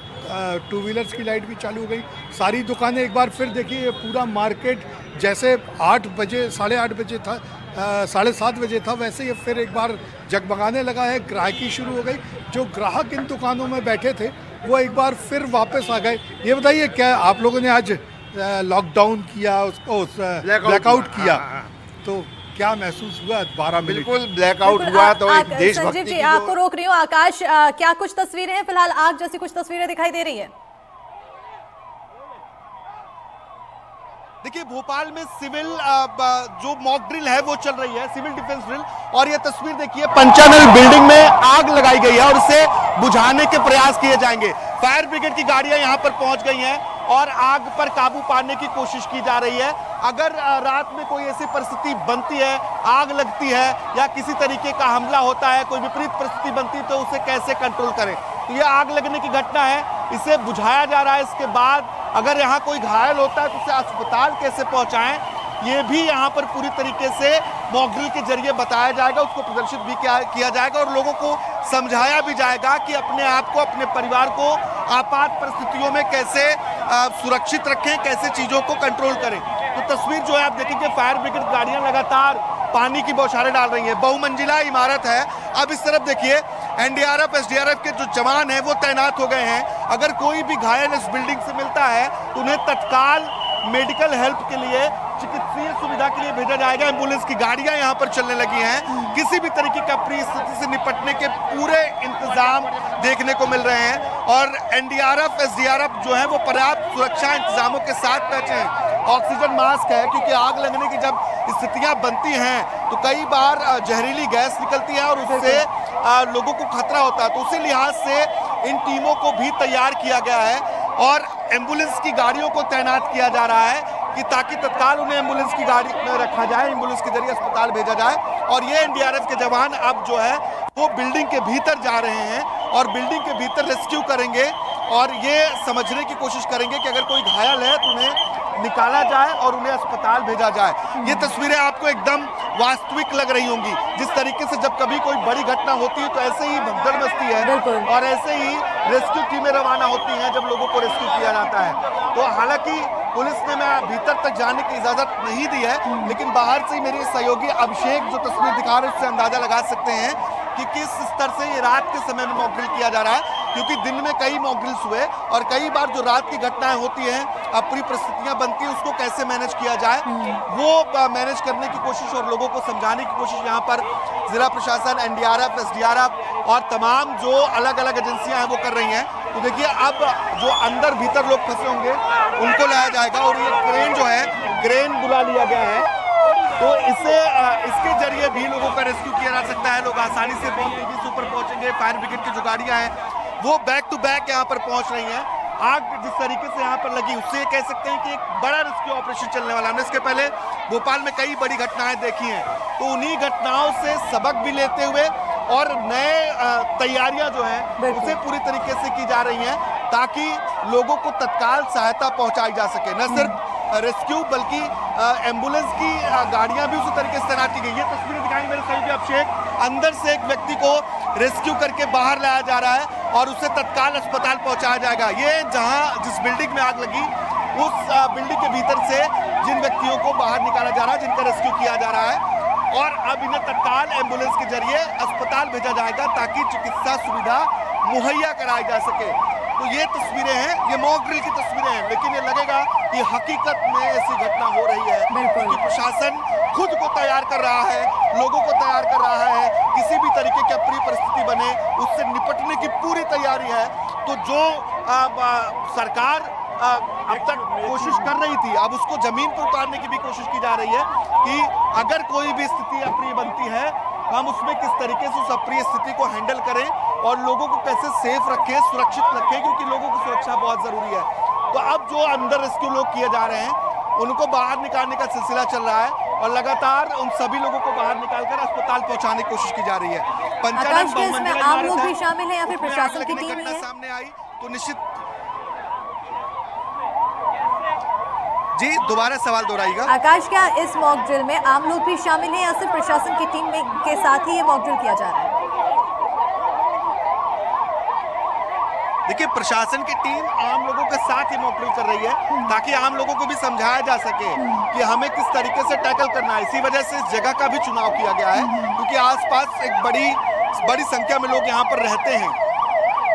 टू व्हीलर्स की लाइट भी चालू हो गई। सारी दुकानें एक बार फिर देखिए, ये पूरा मार्केट जैसे 8 बजे, 8:30 बजे था, 7:30 बजे था, वैसे ही फिर एक बार जगमगाने लगा है, ग्राहकी शुरू हो गई। जो ग्राहक इन दुकानों में बैठे थे वो एक बार फिर वापस आ गए। ये बताइए, क्या आप लोगों ने आज लॉकडाउन किया, उसको ब्लैकआउट किया, तो क्या महसूस हुआ 12 मिनट? बिल्कुल ब्लैकआउट हुआ तो एक देशभक्ति संजीव जी, आपको रोक रही हूँ। आकाश, क्या कुछ तस्वीरें हैं? फिलहाल आग जैसी कुछ तस्वीरें दिखाई दे रही है। देखिए, भोपाल में सिविल जो मॉक ड्रिल है वो चल रही है, सिविल डिफेंस ड्रिल, और ये तस्वीर देखिए, पंचानल बिल्डिंग में आग लगाई गई है और इसे बुझाने के प्रयास किए जाएंगे। फायर ब्रिगेड की गाड़ियां यहां पर पहुंच गई हैं और आग पर काबू पाने की कोशिश की जा रही है। अगर रात में कोई ऐसी परिस्थिति बनती है, आग लगती है या किसी तरीके का हमला होता है, कोई विपरीत परिस्थिति बनती है, तो उसे कैसे कंट्रोल करें। तो ये आग लगने की घटना है, इसे बुझाया जा रहा है। इसके बाद अगर यहाँ कोई घायल होता है तो उसे अस्पताल कैसे पहुँचाएं, ये भी यहाँ पर पूरी तरीके से मॉक ड्रिल के जरिए बताया जाएगा, उसको प्रदर्शित भी किया जाएगा और लोगों को समझाया भी जाएगा कि अपने आप को, अपने परिवार को आपात परिस्थितियों में कैसे सुरक्षित रखें, कैसे चीज़ों को कंट्रोल करें। तो तस्वीर जो है आप देखेंगे, फायर ब्रिगेड गाड़ियां लगातार पानी की बौछारें डाल रही हैं। बहुमंजिला इमारत है। अब इस तरफ देखिए, एनडीआरएफ, एसडीआरएफ के जो जवान हैं वो तैनात हो गए हैं। अगर कोई भी घायल इस बिल्डिंग से मिलता है तो उन्हें तत्काल मेडिकल हेल्प के लिए, चिकित्सीय सुविधा के लिए भेजा जाएगा। एम्बुलेंस की गाड़ियां यहां पर चलने लगी हैं। किसी भी तरीके की अप्रिय स्थिति से निपटने के पूरे इंतजाम देखने को मिल रहे हैं और एनडीआरएफ, एसडीआरएफ जो है वो पर्याप्त सुरक्षा इंतजामों के साथ पहुंचे हैं। ऑक्सीजन मास्क है, क्योंकि आग लगने की जब स्थितियां बनती हैं तो कई बार जहरीली गैस निकलती है और उससे लोगों को खतरा होता है। तो उसी लिहाज से इन टीमों को भी तैयार किया गया है और एम्बुलेंस की गाड़ियों को तैनात किया जा रहा है कि ताकि तत्काल उन्हें एम्बुलेंस की गाड़ी में रखा जाए, एम्बुलेंस के जरिए अस्पताल भेजा जाए। और ये एनडीआरएफ के जवान अब जो है वो बिल्डिंग के भीतर जा रहे हैं और बिल्डिंग के भीतर रेस्क्यू करेंगे और ये समझने की कोशिश करेंगे कि अगर कोई घायल है तो उन्हें निकाला जाए और उन्हें अस्पताल भेजा जाए। ये तस्वीरें आपको एकदम वास्तविक लग रही होंगी। जिस तरीके से जब कभी कोई बड़ी घटना होती है तो ऐसे ही भगदड़ मचती है और ऐसे ही रेस्क्यू टीमें रवाना होती हैं जब लोगों को रेस्क्यू किया जाता है। तो हालांकि पुलिस ने मैं भीतर तक जाने की इजाजत नहीं दी है, लेकिन बाहर से मेरे सहयोगी अभिषेक जो तस्वीर दिखा रहे हैं उससे अंदाजा लगा सकते हैं कि किस स्तर से ये रात के समय में मॉक ड्रिल किया जा रहा है। क्योंकि दिन में कई मॉक ड्रिल्स हुए और कई बार जो रात की घटनाएं होती हैं, अप्रिय परिस्थितियां बनती हैं, उसको कैसे मैनेज किया जाए वो मैनेज करने की कोशिश और लोगों को समझाने की कोशिश यहाँ पर जिला प्रशासन, एनडीआरएफ, एसडीआरएफ और तमाम जो अलग अलग एजेंसियां हैं वो कर रही हैं। तो देखिए अब जो अंदर भीतर लोग फंसे होंगे उनको लाया जाएगा और ये क्रेन जो है, क्रेन बुला लिया गया है, तो इसके जरिए भी लोगों का रेस्क्यू किया जा सकता है। लोग आसानी से बहुत तेजी से ऊपर पहुंचेंगे। फायर ब्रिगेड की जो गाड़ियां हैं वो बैक टू बैक यहाँ पर पहुंच रही हैं। आग जिस तरीके से यहाँ पर लगी उससे कह सकते हैं कि एक बड़ा रेस्क्यू ऑपरेशन चलने वाला है। हमने इसके पहले भोपाल में कई बड़ी घटनाएं देखी हैं, तो उन्हीं घटनाओं से सबक भी लेते हुए और नए तैयारियां जो हैं उसे पूरी तरीके से की जा रही हैं ताकि लोगों को तत्काल सहायता पहुंचाई जा सके। न सिर्फ रेस्क्यू बल्कि एम्बुलेंस की गाड़ियां भी उसी तरीके से तैनात की गई। ये तस्वीरें दिखाई मेरे सहयोगी अभिषेक, अंदर से एक व्यक्ति को रेस्क्यू करके बाहर लाया जा रहा है और उसे तत्काल अस्पताल पहुंचाया जाएगा। ये जिस बिल्डिंग में आग लगी उस बिल्डिंग के भीतर से जिन व्यक्तियों को बाहर निकाला जा रहा है, जिनका रेस्क्यू किया जा रहा है और अब इन्हें तत्काल एम्बुलेंस के जरिए अस्पताल भेजा जाएगा ताकि चिकित्सा सुविधा मुहैया कराई जा सके। तो ये तस्वीरें हैं, ये मॉक ड्रिल की तस्वीरें हैं, लेकिन ये लगेगा कि हकीकत में ऐसी घटना हो रही है क्योंकि प्रशासन खुद को तैयार कर रहा है, लोगों को तैयार कर रहा है, किसी भी तरीके की अप्रिय परिस्थिति बने उससे निपटने की पूरी तैयारी है। तो जो सरकार अब तक कोशिश कर रही थी, अब उसको जमीन पर उतारने की भी कोशिश की जा रही है कि अगर कोई भी स्थिति अप्रिय बनती है हम उसमें किस तरीके से उस अप्रिय स्थिति को हैंडल करें और लोगों को कैसे सेफ रखें, सुरक्षित रखें, क्योंकि लोगों की सुरक्षा बहुत जरूरी है। तो अब जो अंदर रेस्क्यू लोग किए जा रहे हैं उनको बाहर निकालने का सिलसिला चल रहा है और लगातार उन सभी लोगों को बाहर निकालकर अस्पताल पहुंचाने की कोशिश की जा रही है। आकाश के इसमें आम लोग भी शामिल हैं या फिर प्रशासन की टीम ही है? सामने आई तो निश्चित जी, दोबारा सवाल दोहराइएगा। आकाश, क्या इस मॉक ड्रिल में आम लोग भी शामिल हैं या सिर्फ प्रशासन की टीम के साथ ही ये मॉक ड्रिल किया जा रहा है? देखिए, प्रशासन की टीम आम लोगों के साथ ही मॉक ड्रिल कर रही है ताकि आम लोगों को भी समझाया जा सके कि हमें किस तरीके से टैकल करना है। इसी वजह से इस जगह का भी चुनाव किया गया है क्योंकि आसपास एक बड़ी संख्या में लोग यहाँ पर रहते हैं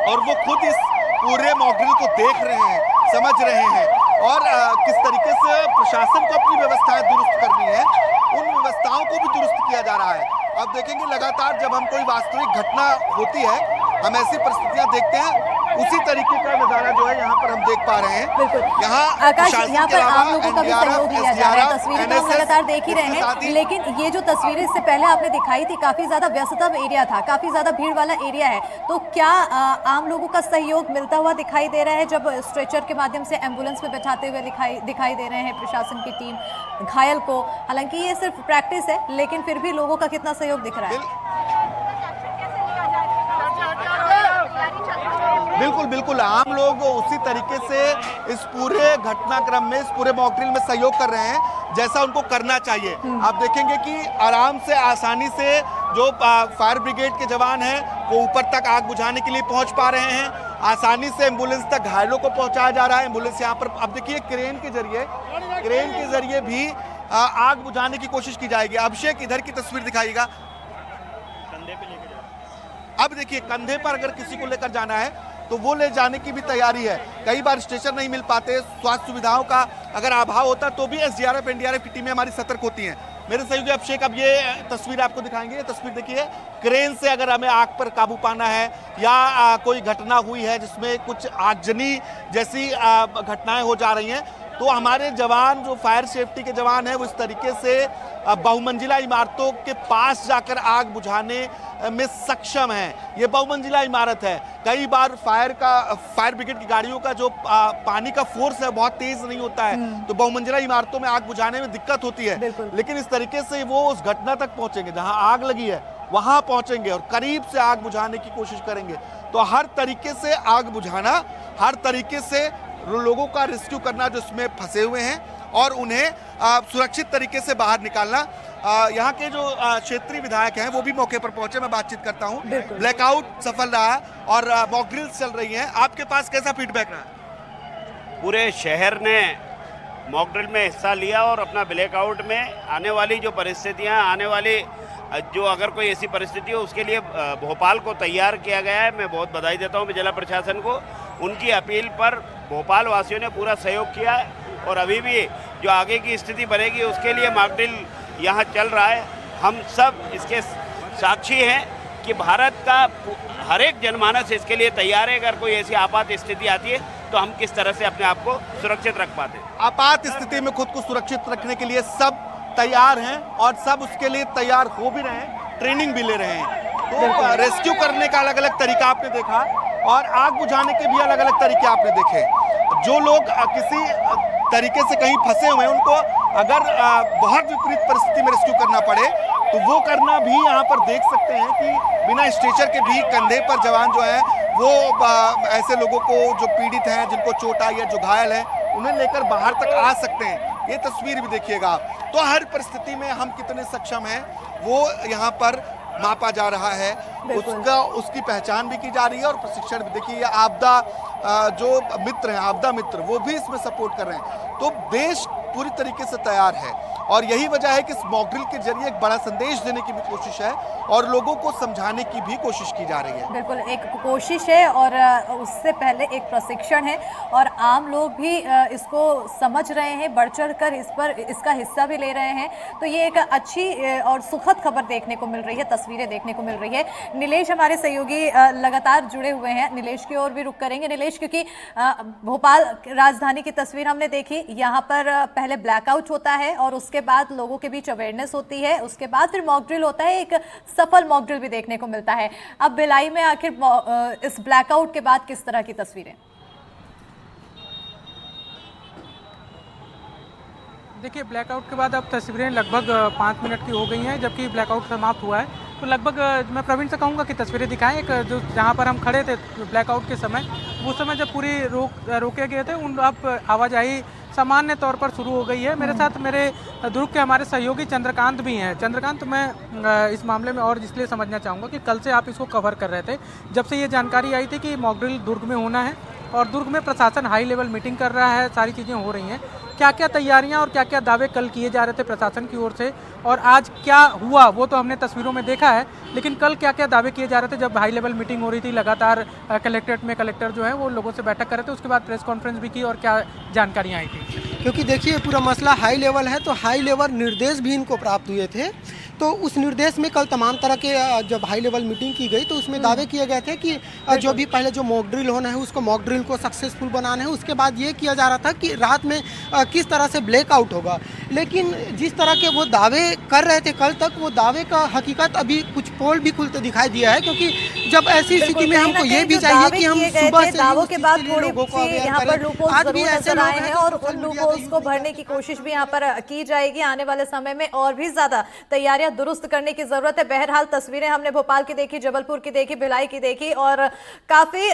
और वो खुद इस पूरे मॉक ड्रिल को देख रहे हैं, समझ रहे हैं और किस तरीके से प्रशासन को अपनी व्यवस्थाएं दुरुस्त करनी है, उन व्यवस्थाओं को भी दुरुस्त किया जा रहा है। अब देखेंगे लगातार जब हम कोई वास्तविक घटना होती है, हम ऐसी परिस्थितियां देखते हैं, उसी तरीके का नजारा जो है यहाँ पर हम देख पा रहे हैं। बिल्कुल आकाश, यहाँ पर आम लोगों का भी सहयोग लिया जा रहा है। तस्वीरें तो हम लगातार देख ही रहे हैं, लेकिन ये जो तस्वीरें इससे पहले आपने दिखाई थी काफी ज्यादा व्यस्ततम एरिया था, काफी ज्यादा भीड़ वाला एरिया है, तो क्या आम लोगों का सहयोग मिलता हुआ दिखाई दे रहा है जब स्ट्रेचर के माध्यम से एम्बुलेंस में बैठाते हुए दिखाई दे रहे हैं प्रशासन की टीम घायल को? हालांकि ये सिर्फ प्रैक्टिस है, लेकिन फिर भी लोगों का कितना सहयोग दिख रहा है? बिल्कुल बिल्कुल, आम लोग उसी तरीके से इस पूरे घटनाक्रम में, इस पूरे मॉक ड्रिल में सहयोग कर रहे हैं जैसा उनको करना चाहिए। आप देखेंगे कि आराम से, आसानी से जो फायर ब्रिगेड के जवान हैं वो ऊपर तक आग बुझाने के लिए पहुंच पा रहे हैं, आसानी से एम्बुलेंस तक घायलों को पहुंचाया जा रहा है। एम्बुलेंस यहाँ पर अब देखिए क्रेन के जरिए भी आग बुझाने की कोशिश की जाएगी। अभिषेक, इधर की तस्वीर दिखाइएगा। अब देखिए, कंधे पर अगर किसी को लेकर जाना है तो वो ले जाने की भी तैयारी है। कई बार स्टेशन नहीं मिल पाते, स्वास्थ्य सुविधाओं का अगर अभाव होता तो भी एसडीआरएफ, एनडीआरएफ की टीमें हमारी सतर्क होती हैं। मेरे सहयोगी अभिषेक अब ये तस्वीर आपको दिखाएंगे। ये तस्वीर देखिए, क्रेन से अगर हमें आग पर काबू पाना है या कोई घटना हुई है जिसमें कुछ आगजनी जैसी घटनाएं हो जा रही हैं, तो हमारे जवान जो फायर सेफ्टी के जवान हैं वो इस तरीके से बहुमंजिला इमारतों के पास जाकर आग बुझाने में सक्षम हैं। ये बहुमंजिला इमारत है, कई बार फायर ब्रिगेड की गाड़ियों का जो पानी का फोर्स है बहुत तेज नहीं होता है, तो बहुमंजिला इमारतों में आग बुझाने में दिक्कत होती है। लेकिन इस तरीके से वो उस घटना तक पहुंचेंगे जहां आग लगी है, वहां पहुंचेंगे और करीब से आग बुझाने की कोशिश करेंगे। तो हर तरीके से आग बुझाना, हर तरीके से लोगों का रेस्क्यू करना जो इसमें फंसे हुए हैं और उन्हें सुरक्षित तरीके से बाहर निकालना। यहाँ के जो क्षेत्रीय विधायक हैं वो भी मौके पर पहुंचे, मैं बातचीत करता हूँ। ब्लैकआउट सफल रहा और मॉक ड्रिल्स चल रही हैं, आपके पास कैसा फीडबैक रहा? पूरे शहर ने मॉक ड्रिल में हिस्सा लिया और अपना ब्लैकआउट में आने वाली जो परिस्थितियाँ, आने वाली जो अगर कोई ऐसी परिस्थिति हो उसके लिए भोपाल को तैयार किया गया है। मैं बहुत बधाई देता हूँ जिला प्रशासन को, उनकी अपील पर भोपाल वासियों ने पूरा सहयोग किया है और अभी भी जो आगे की स्थिति बनेगी उसके लिए मॉक ड्रिल यहाँ चल रहा है। हम सब इसके साक्षी हैं कि भारत का हर एक जनमानस इसके लिए तैयार है। अगर कोई ऐसी आपात स्थिति आती है तो हम किस तरह से अपने आप को सुरक्षित रख पाते हैं। आपात स्थिति में खुद को सुरक्षित रखने के लिए सब तैयार हैं और सब उसके लिए तैयार हो भी रहे हैं, ट्रेनिंग भी ले रहे हैं। तो रेस्क्यू करने का अलग अलग तरीका आपने देखा और आग बुझाने के भी अलग अलग तरीके आपने देखे। जो लोग किसी तरीके से कहीं फंसे हुए हैं उनको अगर बहुत विपरीत परिस्थिति में रेस्क्यू करना पड़े तो वो करना भी यहाँ पर देख सकते हैं कि बिना स्ट्रेचर के भी कंधे पर जवान जो है वो ऐसे लोगों को जो पीड़ित हैं, जिनको चोट आई है, जो घायल हैं, उन्हें लेकर बाहर तक आ सकते हैं। ये तस्वीर भी देखिएगा। तो हर परिस्थिति में हम कितने सक्षम हैं वो यहाँ पर मापा जा रहा है, उसकी पहचान भी की जा रही है और प्रशिक्षण भी। देखिए आपदा जो मित्र हैं, आपदा मित्र, वो भी इसमें सपोर्ट कर रहे हैं। तो देश पूरी तरीके से तैयार है और यही वजह है कि इस मॉक ड्रिल के जरिए एक बड़ा संदेश देने की भी कोशिश है और लोगों को समझाने की भी कोशिश की जा रही है। बिल्कुल, एक कोशिश है और उससे पहले एक प्रशिक्षण है और आम लोग भी इसको समझ रहे हैं, बढ़ चढ़ कर इसका हिस्सा भी ले रहे हैं। तो ये एक अच्छी और सुखद खबर देखने को मिल रही है, तस्वीरें देखने को मिल रही है। नीलेश हमारे सहयोगी लगातार जुड़े हुए हैं, नीलेश की ओर भी रुक करेंगे। नीलेश, क्योंकि भोपाल राजधानी की तस्वीर हमने देखी, यहाँ पर पहले ब्लैकआउट होता है और उसके बाद लोगों के बीच अवेयरनेस होती है, उसके बाद फिर मॉक ड्रिल होता है, एक सफल मॉक ड्रिल भी देखने को मिलता है। अब भिलाई में आखिर इस ब्लैकआउट के बाद किस तरह की तस्वीरें? देखिए, ब्लैकआउट के बाद अब तस्वीरें लगभग 5 मिनट की हो गई हैं, जबकि ब्लैकआउट समाप्त हुआ है। तो लगभग मैं प्रवीण से कहूँगा कि तस्वीरें दिखाएं। एक जो जहाँ पर हम खड़े थे ब्लैकआउट के समय, उस समय जब पूरी रोके गए थे, उन अब आवाजाही सामान्य तौर पर शुरू हो गई है। मेरे साथ मेरे दुर्ग के हमारे सहयोगी चंद्रकांत भी हैं। चंद्रकांत, मैं इस मामले में और इसलिए समझना चाहूँगा कि कल से आप इसको कवर कर रहे थे, जब से ये जानकारी आई थी कि मॉक ड्रिल दुर्ग में होना है और दुर्ग में प्रशासन हाई लेवल मीटिंग कर रहा है, सारी चीज़ें हो रही हैं। क्या क्या तैयारियां और क्या क्या दावे कल किए जा रहे थे प्रशासन की ओर से और आज क्या हुआ वो तो हमने तस्वीरों में देखा है, लेकिन कल क्या क्या दावे किए जा रहे थे जब हाई लेवल मीटिंग हो रही थी? लगातार कलेक्ट्रेट में कलेक्टर जो है वो लोगों से बैठक कर रहे थे, उसके बाद प्रेस कॉन्फ्रेंस भी की और क्या जानकारियाँ आई थी? क्योंकि देखिए पूरा मसला हाई लेवल है तो हाई लेवल निर्देश भी इनको प्राप्त हुए थे। तो उस निर्देश में कल तमाम तरह के जब हाई लेवल मीटिंग की गई तो उसमें दावे किए गए थे कि जो भी पहले जो मॉक ड्रिल होना है उसको मॉक ड्रिल को सक्सेसफुल बनाना है। उसके बाद ये किया जा रहा था कि रात में किस तरह से ब्लैकआउट होगा। लेकिन जिस तरह के वो दावे कर रहे थे कल तक, वो दावे का हकीकत अभी कुछ पोल भी खुलते दिखाई दिया है। क्योंकि जब ऐसी स्थिति में हमको ये भी चाहिए कि हम सुबह से दावों के बाद थोड़ी यहाँ पर लूपहोल्स जरूर नजर आए हैं और उन लूपहोल्स को भरने की कोशिश भी यहाँ पर की जाएगी। आने वाले समय में और भी ज्यादा तैयारियां दुरुस्त करने की जरूरत है। बहरहाल तस्वीरें हमने भोपाल की देखी, जबलपुर की देखी, भिलाई की देखी और काफी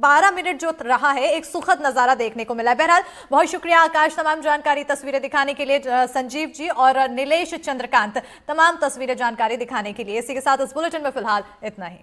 12 मिनट जो रहा है एक सुखद नजारा देखने को मिला है। बहरहाल बहुत शुक्रिया आकाश, तमाम जानकारी तस्वीरें दिखाने के लिए, संजीव जी और नीलेश, चंद्रकांत, तमाम तस्वीरें जानकारी दिखाने के लिए। इसी के साथ इस बुलेटिन में फिलहाल इतना ही।